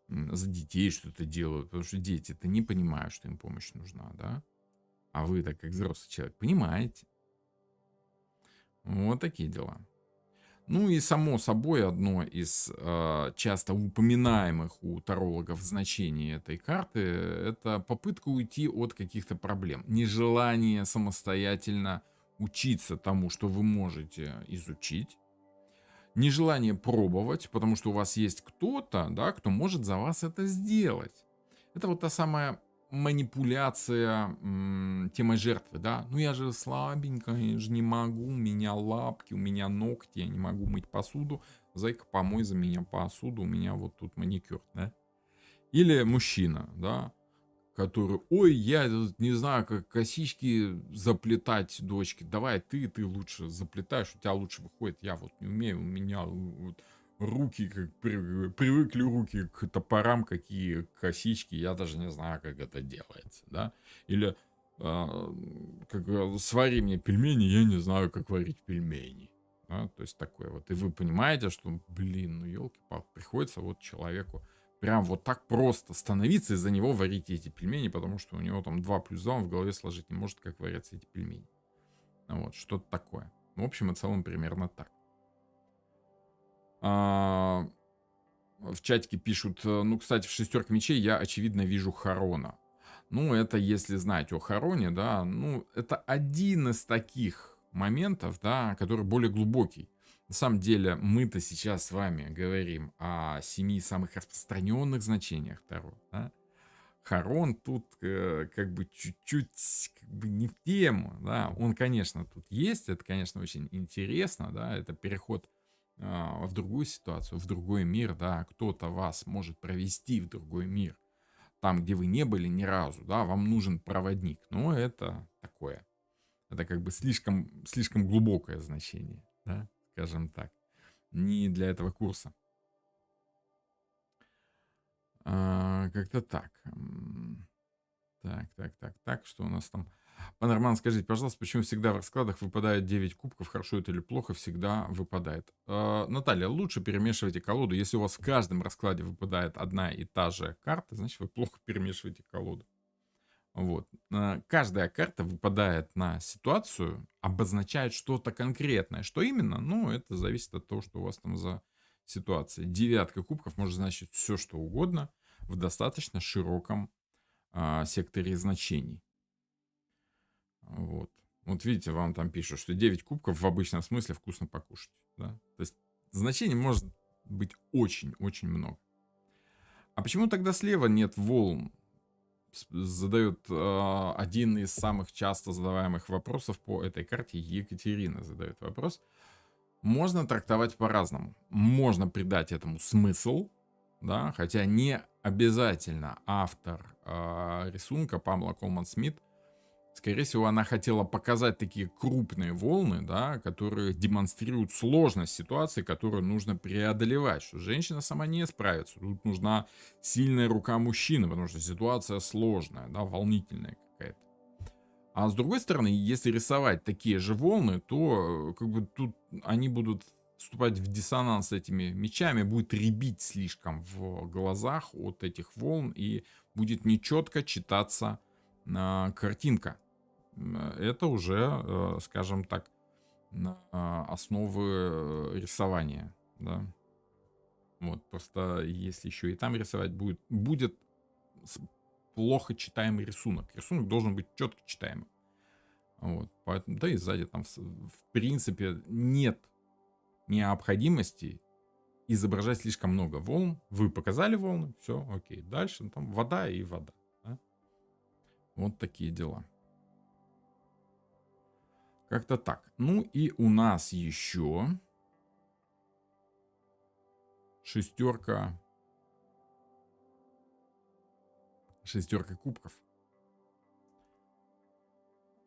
Speaker 1: за детей что-то делают, потому что дети-то не понимают, что им помощь нужна, да. А вы, так как взрослый человек, понимаете. Вот такие дела. Ну и само собой одно из часто упоминаемых у тарологов значений этой карты — это попытка уйти от каких-то проблем. Нежелание самостоятельно учиться тому, что вы можете изучить. Нежелание пробовать, потому что у вас есть кто-то, да, кто может за вас это сделать. Это вот та самая манипуляция темой жертвы, да. Ну я же слабенькая, я же не могу, у меня лапки, у меня ногти, я не могу мыть посуду. Зайка, помой за меня посуду, у меня вот тут маникюр, да. Или мужчина, да, который: ой, я тут не знаю, как косички заплетать дочке. Давай ты лучше заплетаешь, у тебя лучше выходит. Я вот не умею, у меня вот руки, как привыкли руки к топорам, какие косички, я даже не знаю, как это делается, да. Или свари мне пельмени, я не знаю, как варить пельмени. Да? То есть такое вот. И вы понимаете, что, блин, ну елки-палки, приходится вот человеку прям вот так просто становиться и за него варить эти пельмени, потому что у него там 2 плюс 2 он в голове сложить не может, как варятся эти пельмени. Вот, что-то такое. В общем и целом примерно так. А, В чатике пишут, ну, кстати, в шестерке мечей я, очевидно, вижу Харона. Ну, это если знать о Хароне, да, ну, это один из таких моментов, да, который более глубокий. На самом деле, мы-то сейчас с вами говорим о 7 самых распространенных значениях Таро, да. Харон тут как бы чуть-чуть как бы не в тему, да. Он, конечно, тут есть, это, конечно, очень интересно, да, это переход в другую ситуацию, в другой мир, да, кто-то вас может провести в другой мир, там, где вы не были ни разу, да, вам нужен проводник, но это такое, это как бы слишком глубокое значение, да, скажем так, не для этого курса. Как-то так. Так, что у нас там? Пан Роман, скажите, пожалуйста, почему всегда в раскладах выпадает 9 кубков? Хорошо это или плохо? Всегда выпадает. Наталья, лучше перемешивайте колоду. Если у вас в каждом раскладе выпадает одна и та же карта, значит вы плохо перемешиваете колоду. Вот. Каждая карта выпадает на ситуацию, обозначает что-то конкретное. Что именно? Ну, это зависит от того, что у вас там за ситуация. Девятка кубков может значить все, что угодно в достаточно широком секторе значений. Вот. Вот видите, вам там пишут, что 9 кубков в обычном смысле вкусно покушать. Да? То есть значений может быть очень-очень много. А почему тогда слева нет волн? Задает один из самых часто задаваемых вопросов по этой карте. Екатерина задает вопрос. Можно трактовать по-разному. Можно придать этому смысл, да, хотя не обязательно автор рисунка Памела Колман-Смит, скорее всего, она хотела показать такие крупные волны, да, которые демонстрируют сложность ситуации, которую нужно преодолевать, что женщина сама не справится. Тут нужна сильная рука мужчины, потому что ситуация сложная, да, волнительная какая-то. А с другой стороны, если рисовать такие же волны, то как бы тут они будут вступать в диссонанс с этими мечами, будет рябить слишком в глазах от этих волн, и будет нечетко читаться картинка. Это уже, скажем так, основы рисования, да. Вот, просто если еще и там рисовать будет плохо читаемый рисунок. Рисунок должен быть четко читаемым. Вот, поэтому, да и сзади там, в принципе, нет необходимости изображать слишком много волн. Вы показали волны, все, окей. Дальше там вода и вода. Да? Вот такие дела. Как-то так. Ну и у нас еще шестерка кубков.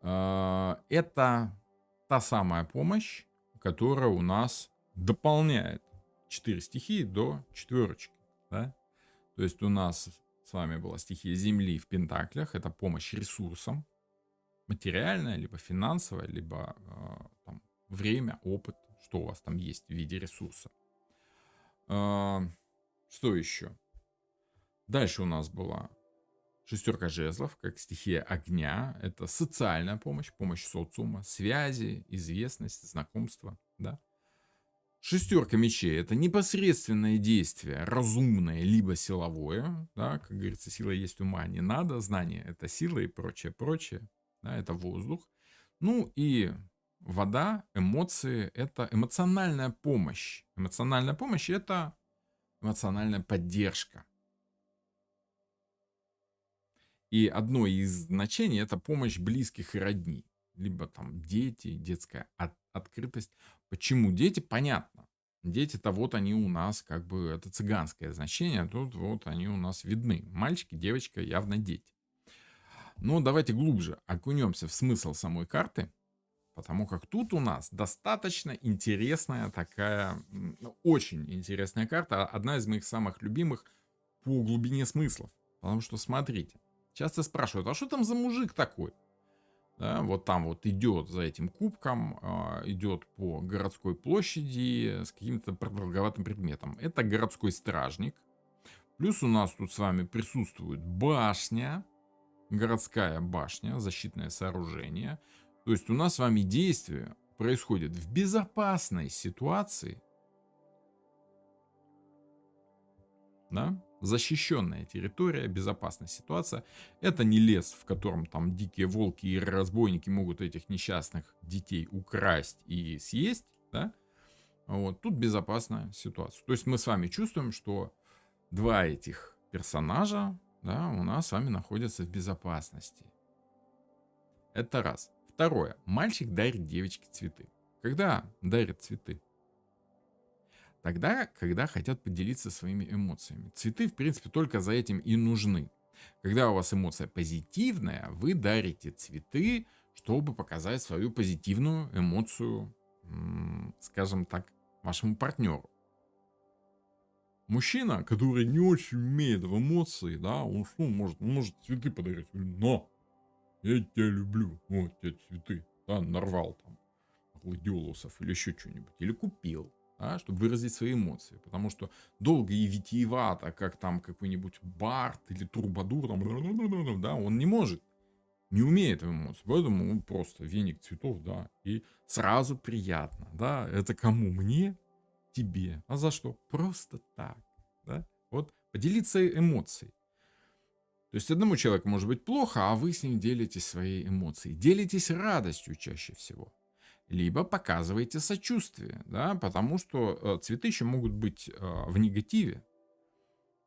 Speaker 1: Это та самая помощь, которая у нас дополняет 4 стихии до четверочки. Да? То есть у нас с вами была стихия Земли в Пентаклях. Это помощь ресурсам. Материальная, либо финансовая, либо там, время, опыт. Что у вас там есть в виде ресурса. Что еще? Дальше у нас была шестерка жезлов, как стихия огня. Это социальная помощь, помощь социума, связи, известность, знакомство. Да? Шестерка мечей — это непосредственное действие, разумное, либо силовое. Да? Как говорится, сила есть ума, не надо. Знание — это сила и прочее, прочее. Да? Это воздух. Ну и вода, эмоции — это эмоциональная помощь. Эмоциональная помощь — это эмоциональная поддержка. И одно из значений — это помощь близких и родни. Либо там дети, детская открытость. Почему дети? Понятно. Дети-то вот они у нас как бы, это цыганское значение, а тут вот они у нас видны. Мальчики, девочка, явно дети. Но давайте глубже окунемся в смысл самой карты, потому как тут у нас достаточно интересная такая, очень интересная карта, одна из моих самых любимых по глубине смыслов. Потому что, смотрите, часто спрашивают, а что там за мужик такой? Да, вот там вот идет за этим кубком, идет по городской площади с каким-то продолговатым предметом. Это городской стражник. Плюс у нас тут с вами присутствует башня, городская башня, защитное сооружение. То есть у нас с вами действие происходит в безопасной ситуации, да? Защищенная территория, безопасная ситуация. Это не лес, в котором там дикие волки и разбойники могут этих несчастных детей украсть и съесть, да? Вот, тут безопасная ситуация. То есть мы с вами чувствуем, что два этих персонажа, да, у нас с вами находятся в безопасности. Это раз. Второе. Мальчик дарит девочке цветы. Когда дарит цветы? Тогда, когда хотят поделиться своими эмоциями. Цветы, в принципе, только за этим и нужны. Когда у вас эмоция позитивная, вы дарите цветы, чтобы показать свою позитивную эмоцию, скажем так, вашему партнеру. Мужчина, который не очень умеет в эмоции, да, он что, может цветы подарить? Но, я тебя люблю, вот тебе цветы, да, нарвал там гладиолусов или еще что-нибудь, или купил. Да, чтобы выразить свои эмоции. Потому что долго и витиевато, как там какой-нибудь Барт или Трубадур, там, да, он не может, не умеет в эмоции. Поэтому он просто веник цветов, да, и сразу приятно, да. Это кому? Мне? Тебе. А за что? Просто так, да. Вот поделиться эмоцией. То есть одному человеку может быть плохо, а вы с ним делитесь своей эмоцией. Делитесь радостью чаще всего. Либо показываете сочувствие, да, потому что цветы еще могут быть в негативе.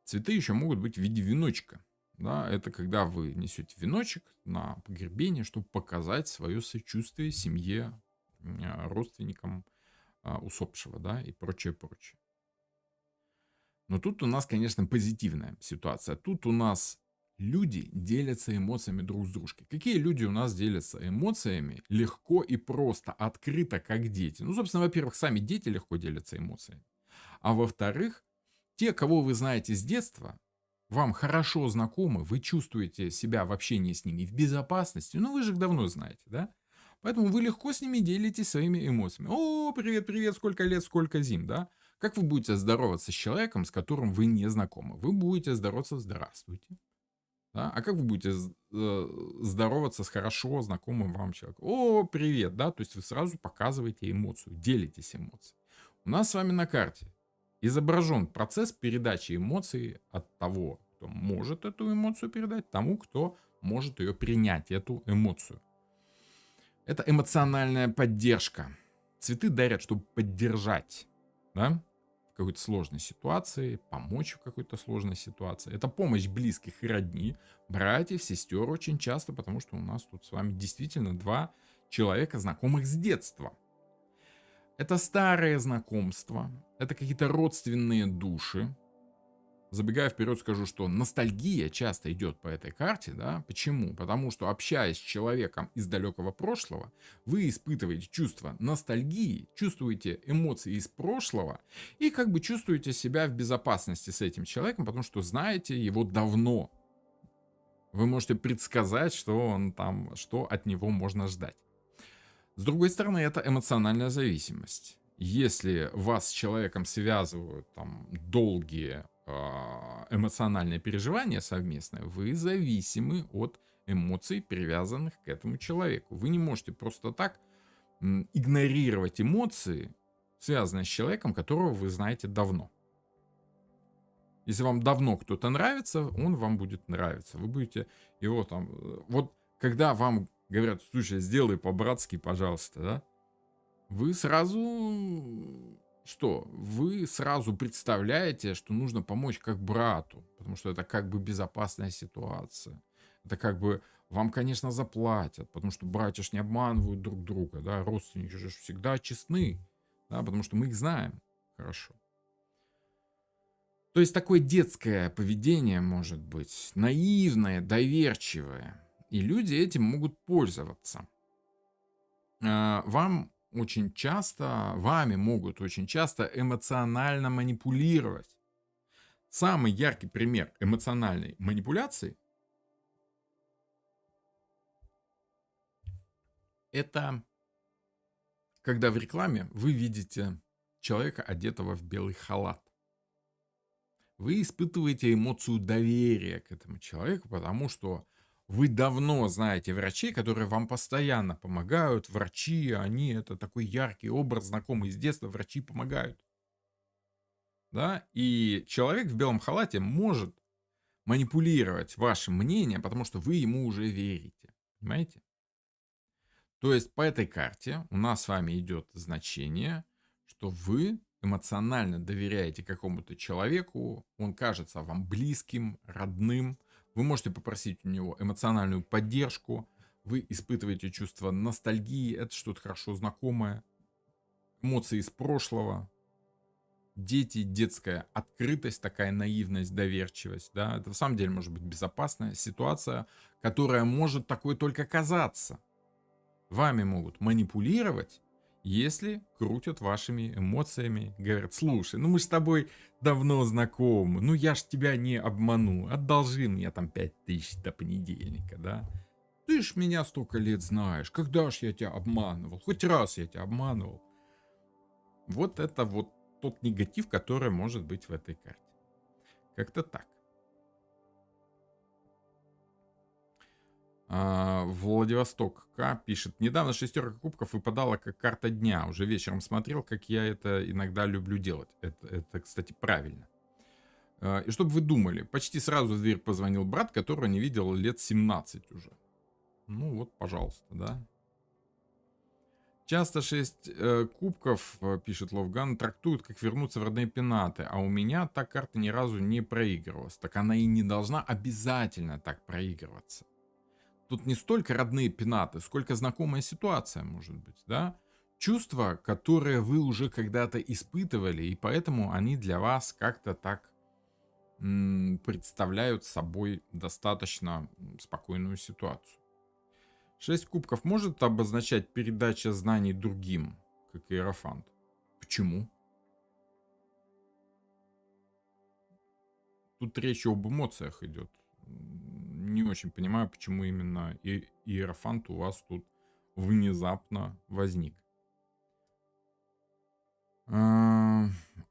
Speaker 1: Цветы еще могут быть в виде веночка. Да, это когда вы несете веночек на погребение, чтобы показать свое сочувствие семье, родственникам усопшего, да, и прочее, прочее. Но тут у нас, конечно, позитивная ситуация. Тут у нас люди делятся эмоциями друг с дружкой. Какие люди у нас делятся эмоциями легко и просто, открыто, как дети? Ну, собственно, во-первых, сами дети легко делятся эмоциями. А во-вторых, те, кого вы знаете с детства, вам хорошо знакомы, вы чувствуете себя в общении с ними в безопасности, ну, вы же их давно знаете, да? Поэтому вы легко с ними делитесь своими эмоциями. О, привет, привет, сколько лет, сколько зим, да? Как вы будете здороваться с человеком, с которым вы не знакомы? Вы будете здороваться «здравствуйте». Да? А как вы будете здороваться с хорошо знакомым вам человеком? О, привет, да? То есть вы сразу показываете эмоцию, делитесь эмоцией. У нас с вами на карте изображен процесс передачи эмоций от того, кто может эту эмоцию передать, тому, кто может ее принять, эту эмоцию. Это эмоциональная поддержка. Цветы дарят, чтобы поддержать, да? В какой-то сложной ситуации, помочь в какой-то сложной ситуации. Это помощь близких и родни, братьев, сестер очень часто, потому что у нас тут с вами действительно два человека, знакомых с детства. Это старые знакомства, это какие-то родственные души. Забегая вперед, скажу, что ностальгия часто идет по этой карте, да? Почему? Потому что, общаясь с человеком из далекого прошлого, вы испытываете чувство ностальгии, чувствуете эмоции из прошлого и как бы чувствуете себя в безопасности с этим человеком, потому что знаете его давно. Вы можете предсказать, что он там, что от него можно ждать. С другой стороны, это эмоциональная зависимость. Если вас с человеком связывают там долгие эмоциональные переживания совместные, вы зависимы от эмоций, привязанных к этому человеку. Вы не можете просто так игнорировать эмоции, связанные с человеком, которого вы знаете давно. Если вам давно кто-то нравится, он вам будет нравиться. Вы будете его там... Вот когда вам говорят, слушай, сделай по-братски, пожалуйста, да? Вы сразу... Что? Вы сразу представляете, что нужно помочь как брату, потому что это как бы безопасная ситуация. Это как бы вам, конечно, заплатят, потому что братья ж не обманывают друг друга, да, родственники же всегда честны, да, потому что мы их знаем хорошо. То есть такое детское поведение может быть, наивное, доверчивое, и люди этим могут пользоваться. Вами могут очень часто эмоционально манипулировать. Самый яркий пример эмоциональной манипуляции — это когда в рекламе вы видите человека, одетого в белый халат. Вы испытываете эмоцию доверия к этому человеку, потому что вы давно знаете врачей, которые вам постоянно помогают. Врачи, они это такой яркий образ, знакомый с детства, врачи помогают. Да? И человек в белом халате может манипулировать вашим мнением, потому что вы ему уже верите. Понимаете? То есть по этой карте у нас с вами идет значение, что вы эмоционально доверяете какому-то человеку, он кажется вам близким, родным, вы можете попросить у него эмоциональную поддержку, вы испытываете чувство ностальгии, это что-то хорошо знакомое, эмоции из прошлого, дети, детская открытость, такая наивность, доверчивость, да, это в самом деле может быть безопасная ситуация, которая может такой только казаться. Вами могут манипулировать, если крутят вашими эмоциями, говорят, слушай, ну мы ж с тобой давно знакомы, ну я ж тебя не обману, одолжи мне там 5000 до понедельника, да? Ты ж меня столько лет знаешь, когда ж я тебя обманывал, хоть раз я тебя обманывал. Вот это вот тот негатив, который может быть в этой карте. Как-то так. Владивосток К пишет. Недавно шестерка кубков выпадала как карта дня. Уже вечером смотрел, как я это иногда люблю делать. Это кстати, правильно. И чтобы вы думали, почти сразу в дверь позвонил брат, которого не видел лет 17 уже. Ну вот, пожалуйста, да. Часто 6 кубков, пишет Ловган, трактуют как вернуться в родные пенаты, а у меня та карта ни разу не проигрывалась. Так она и не должна обязательно так проигрываться. Тут не столько родные пенаты, сколько знакомая ситуация, может быть, да? Чувства, которые вы уже когда-то испытывали, и поэтому они для вас как-то так представляют собой достаточно спокойную ситуацию. 6 кубков может обозначать передача знаний другим, как иерофант. Почему? Тут речь об эмоциях идет. Не очень понимаю, почему именно иерофант у вас тут внезапно возник.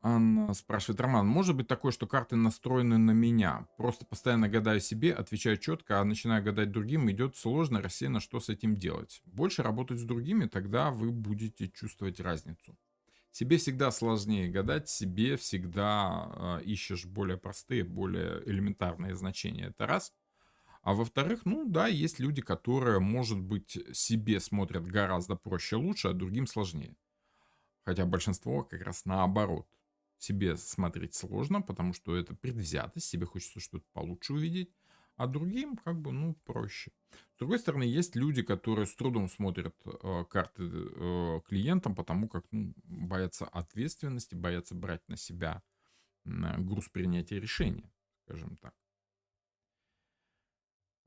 Speaker 1: Анна спрашивает, Роман, может быть такое, что карты настроены на меня? Просто постоянно гадаю себе, отвечаю четко, а начинаю гадать другим, идет сложно, рассеянно, что с этим делать? Больше работать с другими, тогда вы будете чувствовать разницу. Себе всегда сложнее гадать, себе всегда ищешь более простые, более элементарные значения. Это раз. А во-вторых, ну да, есть люди, которые, может быть, себе смотрят гораздо проще, лучше, а другим сложнее. Хотя большинство как раз наоборот. себе смотреть сложно, потому что это предвзятость, себе хочется что-то получше увидеть, а другим как бы, ну, проще. С другой стороны, есть люди, которые с трудом смотрят карты клиентам, потому как ну, боятся ответственности, боятся брать на себя груз принятия решения, скажем так.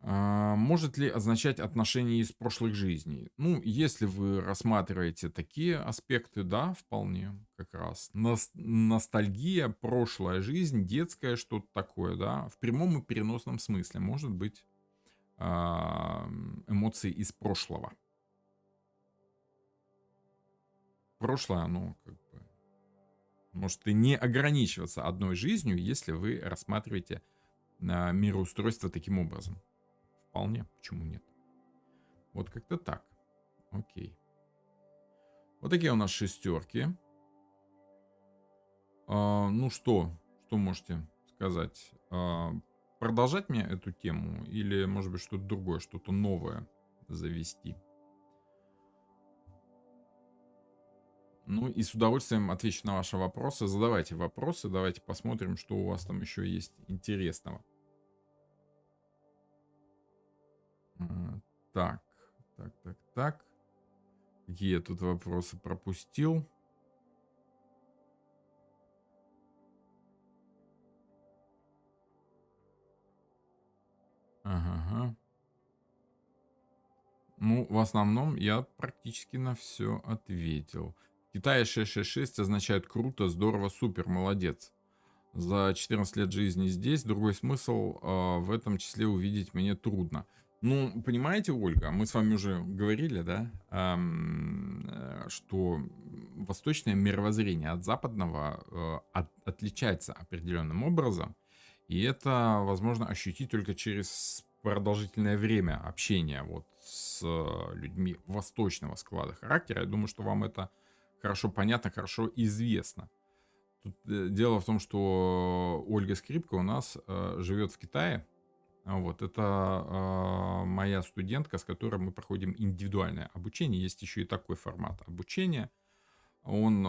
Speaker 1: Может ли означать отношения из прошлых жизней? Ну, если вы рассматриваете такие аспекты, да, вполне как раз. Ностальгия, прошлая жизнь, детская, что-то такое, да, в прямом и переносном смысле может быть эмоции из прошлого. Прошлое, оно как бы может и не ограничиваться одной жизнью, если вы рассматриваете мироустройство таким образом. Вполне, почему нет? Вот как-то так. Окей. Вот такие у нас шестерки. Ну что можете сказать? Продолжать мне эту тему или, может быть, что-то другое, что-то новое завести? Ну и с удовольствием отвечу на ваши вопросы. Задавайте вопросы, давайте посмотрим, что у вас там еще есть интересного. Так, так. Какие я тут вопросы пропустил? Ага. Ну, в основном я практически на все ответил. В Китае 666 означает круто, здорово, супер, молодец. За 14 лет жизни здесь другой смысл в этом числе увидеть мне трудно. Ну, понимаете, Ольга, мы с вами уже говорили, да, что восточное мировоззрение от западного отличается определенным образом, и это возможно ощутить только через продолжительное время общения вот с людьми восточного склада характера. Я думаю, что вам это хорошо понятно, хорошо известно. Тут дело в том, что Ольга Скрипка у нас живет в Китае. Вот, это моя студентка, с которой мы проходим индивидуальное обучение. Есть еще и такой формат обучения. Он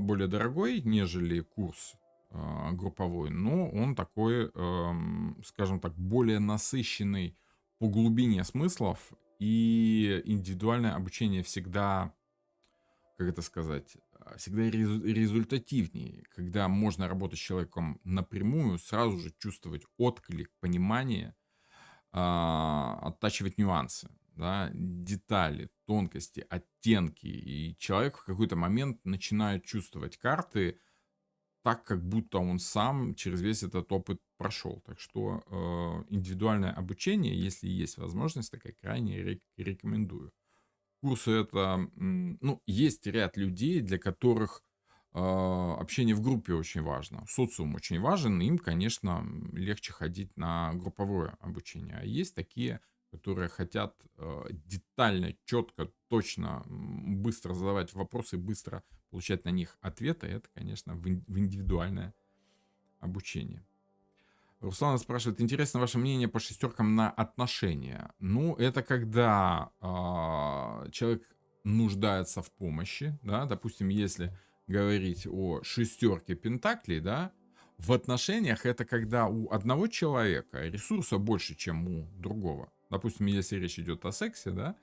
Speaker 1: более дорогой, нежели курс групповой, но он такой, скажем так, более насыщенный по глубине смыслов. И индивидуальное обучение всегда, как это сказать, всегда результативнее, когда можно работать с человеком напрямую, сразу же чувствовать отклик, понимание, оттачивать нюансы, да, детали, тонкости, оттенки. И человек в какой-то момент начинает чувствовать карты так, как будто он сам через весь этот опыт прошел. Так что индивидуальное обучение, если есть возможность, такая крайне рекомендую. Курсы это, ну, есть ряд людей, для которых общение в группе очень важно. Социум очень важен, им, конечно, легче ходить на групповое обучение. А есть такие, которые хотят детально, четко, точно, быстро задавать вопросы, быстро получать на них ответы. Это, конечно, в индивидуальное обучение. Руслана спрашивает, интересно ваше мнение по шестеркам на отношения. Ну, это когда человек нуждается в помощи, да, допустим, если говорить о шестерке пентаклей, да, в отношениях это когда у одного человека ресурса больше, чем у другого. Допустим, если речь идет о сексе, да,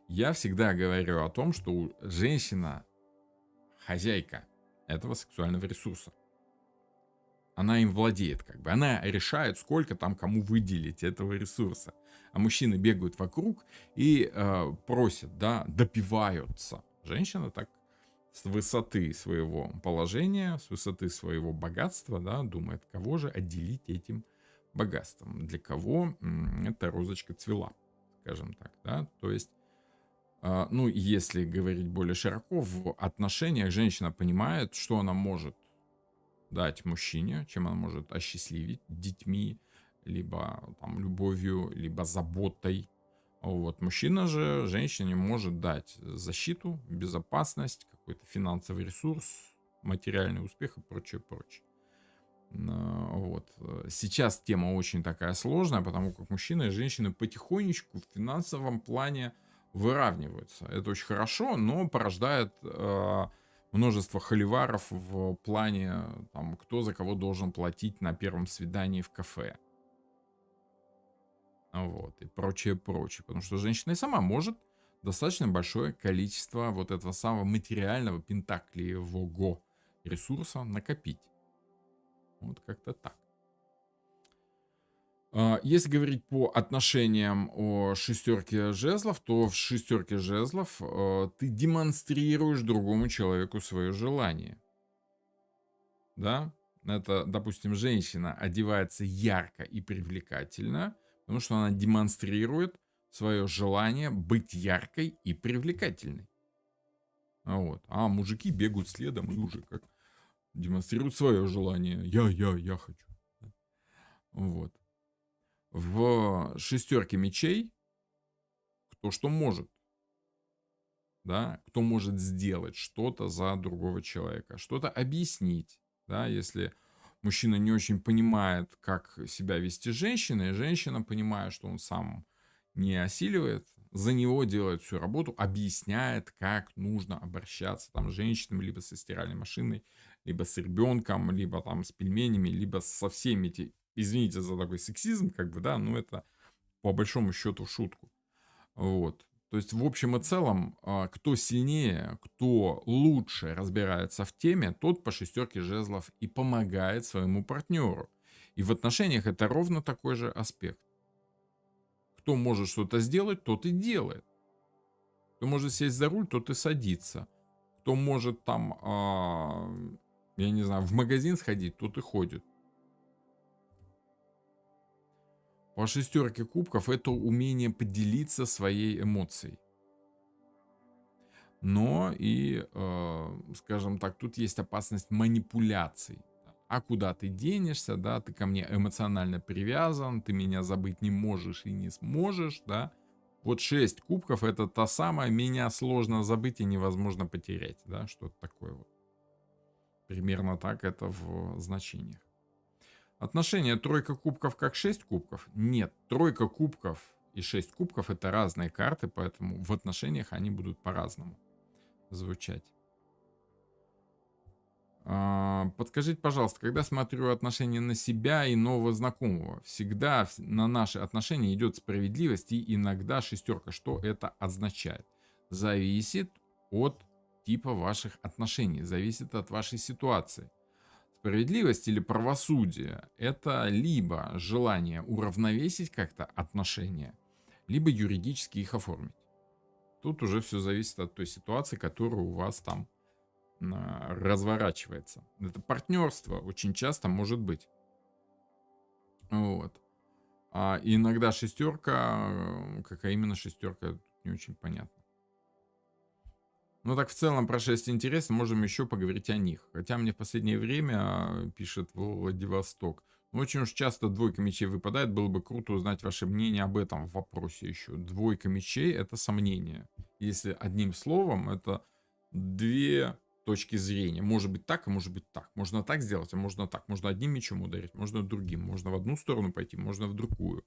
Speaker 1: я всегда говорю о том, что женщина хозяйка этого сексуального ресурса. Она им владеет, как бы. Она решает, сколько там кому выделить этого ресурса. А мужчины бегают вокруг и просят, да, допиваются. Женщина так с высоты своего положения, с высоты своего богатства, да, думает, кого же отделить этим богатством. Для кого эта розочка цвела, скажем так, да. То есть, ну, если говорить более широко, в отношениях женщина понимает, что она может дать мужчине, чем она может осчастливить детьми, либо там любовью, либо заботой. Вот. Мужчина же женщине может дать защиту, безопасность, какой-то финансовый ресурс, материальный успех и прочее, прочее. Вот. Сейчас тема очень такая сложная, потому как мужчины и женщины потихонечку в финансовом плане выравниваются. Это очень хорошо, но порождает множество холиваров в плане, там, кто за кого должен платить на первом свидании в кафе. Вот, и прочее, прочее. Потому что женщина и сама может достаточно большое количество вот этого самого материального пентаклиевого ресурса накопить. Вот как-то так. Если говорить по отношениям о шестерке жезлов, то в шестерке жезлов ты демонстрируешь другому человеку свое желание. Да? Это, допустим, женщина одевается ярко и привлекательно, потому что она демонстрирует свое желание быть яркой и привлекательной. Вот. А мужики бегают следом и уже как демонстрируют свое желание. Я хочу. Вот. В шестерке мечей кто что может, да, кто может сделать что-то за другого человека, что-то объяснить, да, если мужчина не очень понимает, как себя вести с женщиной, и женщина, понимая, что он сам не осиливает, за него делает всю работу, объясняет, как нужно обращаться там с женщинами, либо со стиральной машиной, либо с ребенком, либо там с пельменями, либо со всеми эти, извините за такой сексизм, как бы, да, но это по большому счету в шутку. Вот. То есть, в общем и целом, кто сильнее, кто лучше разбирается в теме, тот по шестерке жезлов и помогает своему партнеру. И в отношениях это ровно такой же аспект. Кто может что-то сделать, тот и делает. Кто может сесть за руль, тот и садится. Кто может там, я не знаю, в магазин сходить, тот и ходит. По шестерке кубков это умение поделиться своей эмоцией. Но и, скажем так, тут есть опасность манипуляций. А куда ты денешься, да, ты ко мне эмоционально привязан, ты меня забыть не можешь и не сможешь, да. Вот 6 кубков это та самая, меня сложно забыть и невозможно потерять, да, что-то такое вот. Примерно так это в значениях. Отношение тройка кубков как 6 кубков? Нет, тройка кубков и 6 кубков это разные карты, поэтому в отношениях они будут по-разному звучать. Подскажите, пожалуйста, когда смотрю отношения на себя и нового знакомого, всегда на наши отношения идет справедливость и иногда шестерка. Что это означает? Зависит от типа ваших отношений, зависит от вашей ситуации. Справедливость или правосудие – это либо желание уравновесить как-то отношения, либо юридически их оформить. Тут уже все зависит от той ситуации, которая у вас там разворачивается. Это партнерство очень часто может быть. Вот. А иногда шестерка, какая именно шестерка, не очень понятно. Ну так в целом про 6 интересно, можем еще поговорить о них. Хотя мне в последнее время, пишет Владивосток, очень уж часто двойка мечей выпадает, было бы круто узнать ваше мнение об этом в вопросе еще. Двойка мечей это сомнение. Если одним словом, это две точки зрения. Может быть так, а может быть так. Можно так сделать, а можно так. Можно одним мечом ударить, можно другим. Можно в одну сторону пойти, можно в другую.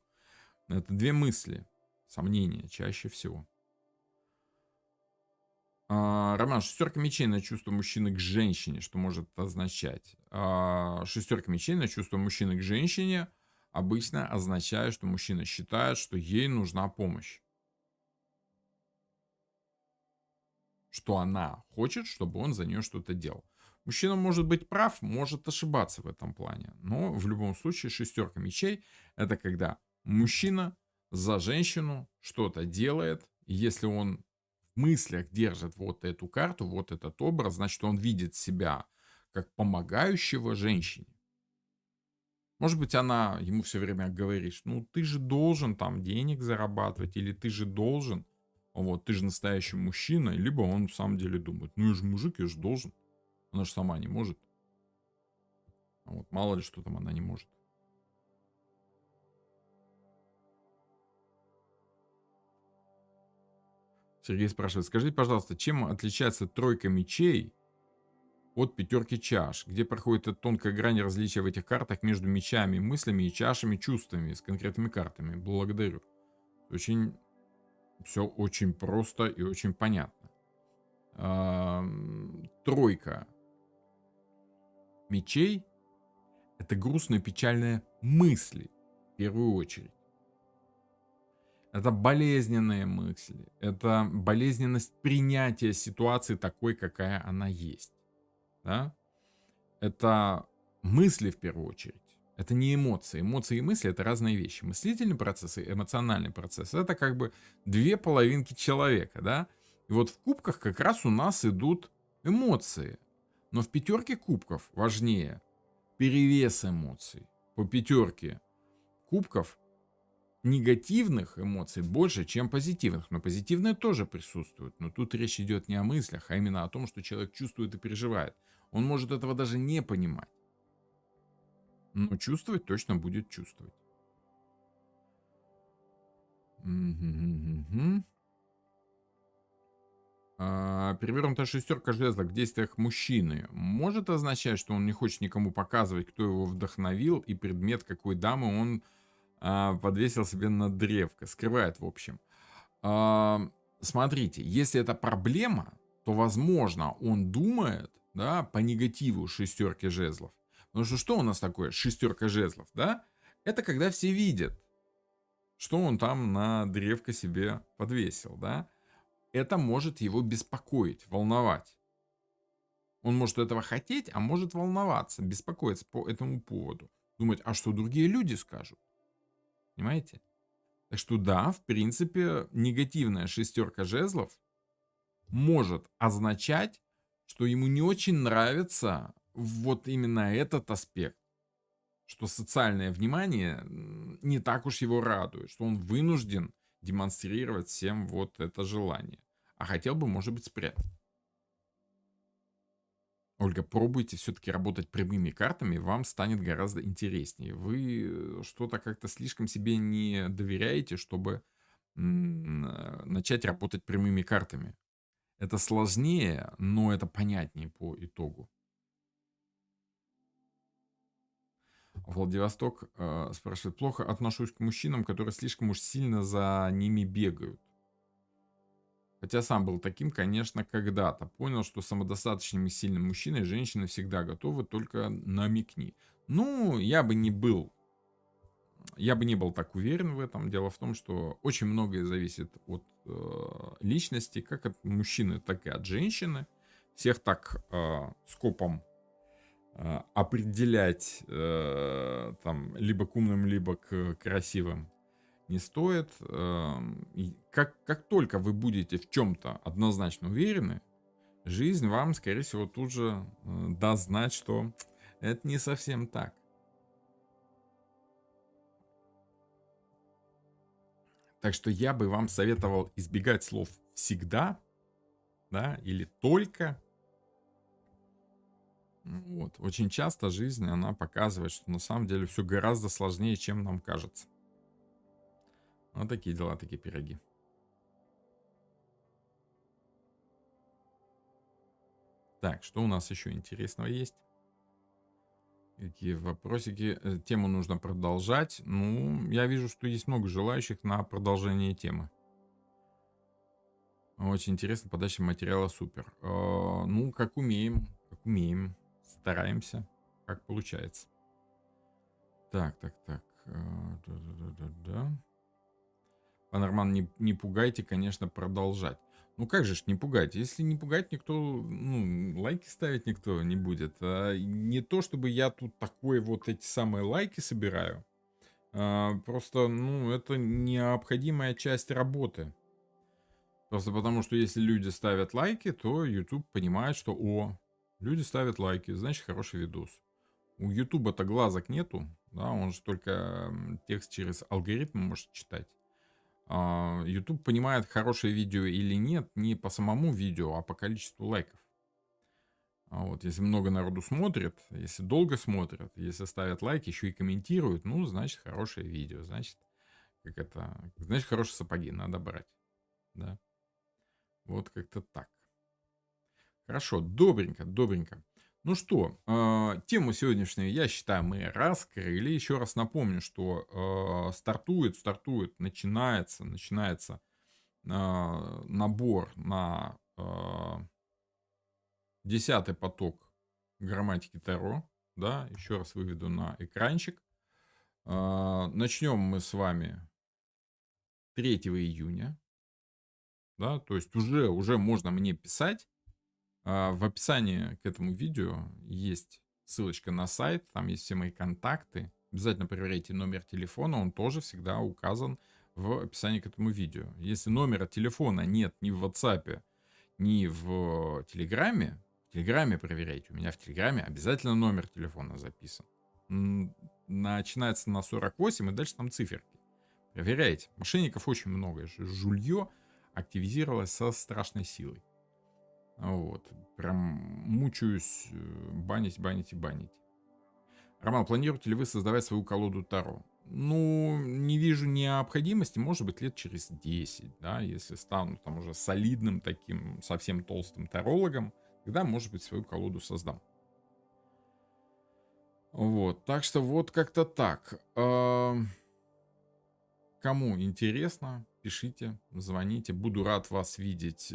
Speaker 1: Это две мысли. Сомнения чаще всего. Роман, шестерка мечей на чувство мужчины к женщине, что может означать? Шестерка мечей на чувство мужчины к женщине обычно означает, что мужчина считает, что ей нужна помощь. Что она хочет, чтобы он за нее что-то делал. Мужчина может быть прав, может ошибаться в этом плане. Но в любом случае шестерка мечей это когда мужчина за женщину что-то делает. И если он в мыслях держит вот эту карту, вот этот образ, значит он видит себя как помогающего женщине. Может быть, она ему все время говорит, ну ты же должен там денег зарабатывать, или ты же должен, вот, ты же настоящий мужчина, либо он в самом деле думает, ну я же мужик, я же должен. Она же сама не может. Вот, мало ли, что там она не может. Сергей спрашивает, скажите, пожалуйста, чем отличается тройка мечей от пятерки чаш? Где проходит эта тонкая грань различия в этих картах между мечами, мыслями и чашами, чувствами с конкретными картами? Благодарю. Очень, все очень просто и очень понятно. тройка мечей — это грустные, печальные мысли, в первую очередь. Это болезненные мысли, это болезненность принятия ситуации такой, какая она есть. Да? Это мысли в первую очередь. Это не эмоции. Эмоции и мысли — это разные вещи. Мыслительный процесс и эмоциональный процесс — это как бы две половинки человека, да? И вот в кубках как раз у нас идут эмоции. Но в пятерке кубков важнее перевес эмоций. По пятерке кубков негативных эмоций больше, чем позитивных. Но позитивные тоже присутствуют. Но тут речь идет не о мыслях, а именно о том, что человек чувствует и переживает. Он может этого даже не понимать. Но чувствовать точно будет чувствовать. Мгм. Перевернутая шестерка жезлов в действиях мужчины может означать, что он не хочет никому показывать, кто его вдохновил, и предмет какой дамы он подвесил себе на древко. Скрывает, в общем. Смотрите, если это проблема, то, возможно, он думает, да, по негативу шестерки жезлов. Потому что у нас такое шестерка жезлов, да? Это когда все видят, что он там на древко себе подвесил, да? Это может его беспокоить, волновать. Он может этого хотеть, а может волноваться, беспокоиться по этому поводу. Думать, а что другие люди скажут? Понимаете? Так что да, в принципе, негативная шестерка жезлов может означать, что ему не очень нравится вот именно этот аспект. Что социальное внимание не так уж его радует, что он вынужден демонстрировать всем вот это желание. А хотел бы, может быть, спрятать. Ольга, пробуйте все-таки работать прямыми картами, вам станет гораздо интереснее. Вы что-то как-то слишком себе не доверяете, чтобы начать работать прямыми картами. Это сложнее, но это понятнее по итогу. Владивосток спрашивает, плохо отношусь к мужчинам, которые слишком уж сильно за ними бегают. Хотя сам был таким, конечно, когда-то. Понял, что самодостаточным и сильным мужчиной женщины всегда готовы, только намекни. Ну, я бы не был так уверен в этом. Дело в том, что очень многое зависит от личности, как от мужчины, так и от женщины. Всех так скопом определять там либо к умным, либо к красивым не стоит. Как только вы будете в чем-то однозначно уверены, жизнь вам, скорее всего, тут же даст знать, что это не совсем так. Так что я бы вам советовал избегать слов «всегда», да, или «только». Вот. Очень часто жизнь, она показывает, что на самом деле все гораздо сложнее, чем нам кажется. Вот такие дела, такие пироги. Так, что у нас еще интересного есть? Какие вопросики? Тему нужно продолжать. Ну, я вижу, что есть много желающих на продолжение темы. Очень интересно, подача материала супер. Ну, как умеем, как умеем. Стараемся, как получается. Так. Да. Панорман, не пугайте, конечно, продолжать. Ну как же ж не пугать? Если не пугать, никто, ну, лайки ставить никто не будет. Не то, чтобы я тут такой вот эти самые лайки собираю. Просто, ну, это необходимая часть работы. Просто потому, что если люди ставят лайки, то YouTube понимает, что, люди ставят лайки, значит, хороший видос. У YouTube-то глазок нету, да, он же только текст через алгоритм может читать. YouTube понимает, хорошее видео или нет, не по самому видео, а по количеству лайков. Вот, если много народу смотрит, если долго смотрят, если ставят лайки, еще и комментируют, ну, значит, хорошее видео, значит, значит, хорошие сапоги надо брать, да. Вот как-то так. Хорошо, добренько. Ну что, тему сегодняшнюю, я считаю, мы раскрыли. Еще раз напомню, что начинается набор на 10-й поток грамматики Таро. Да, еще раз выведу на экранчик. Начнем мы с вами 3 июня. Да, то есть уже можно мне писать. В описании к этому видео есть ссылочка на сайт, там есть все мои контакты. Обязательно проверяйте номер телефона, он тоже всегда указан в описании к этому видео. Если номера телефона нет ни в WhatsApp, ни в Телеграме проверяйте. У меня в Телеграме обязательно номер телефона записан. Начинается на 48, и дальше там циферки. Проверяйте. Мошенников очень много. Жулье активизировалось со страшной силой. Вот. Прям мучаюсь банить, банить и банить. Роман, планируете ли вы создавать свою колоду Таро? Ну, не вижу необходимости, может быть, лет через 10, да, если стану там уже солидным таким, совсем толстым тарологом, тогда, может быть, свою колоду создам. Вот, так что вот как-то так. Кому интересно, пишите, звоните. Буду рад вас видеть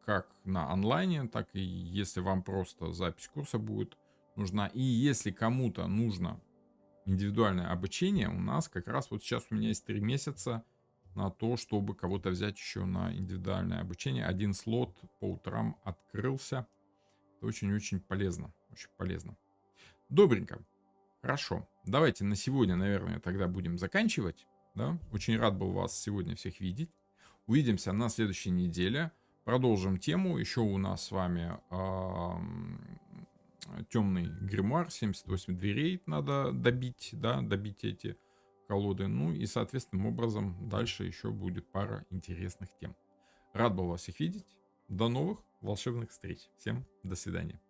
Speaker 1: как на онлайне, так и если вам просто запись курса будет нужна. И если кому-то нужно индивидуальное обучение, у нас как раз вот сейчас у меня есть 3 месяца на то, чтобы кого-то взять еще на индивидуальное обучение. Один слот по утрам открылся. Это очень-очень полезно. Очень полезно. Добренько. Хорошо. Давайте на сегодня, наверное, тогда будем заканчивать. Да? Очень рад был вас сегодня всех видеть. Увидимся на следующей неделе. Продолжим тему. Еще у нас с вами темный гримуар, 78 дверей надо добить, да, добить эти колоды. Ну и соответственным образом дальше еще будет пара интересных тем. Рад был вас всех видеть. До новых волшебных встреч. Всем до свидания.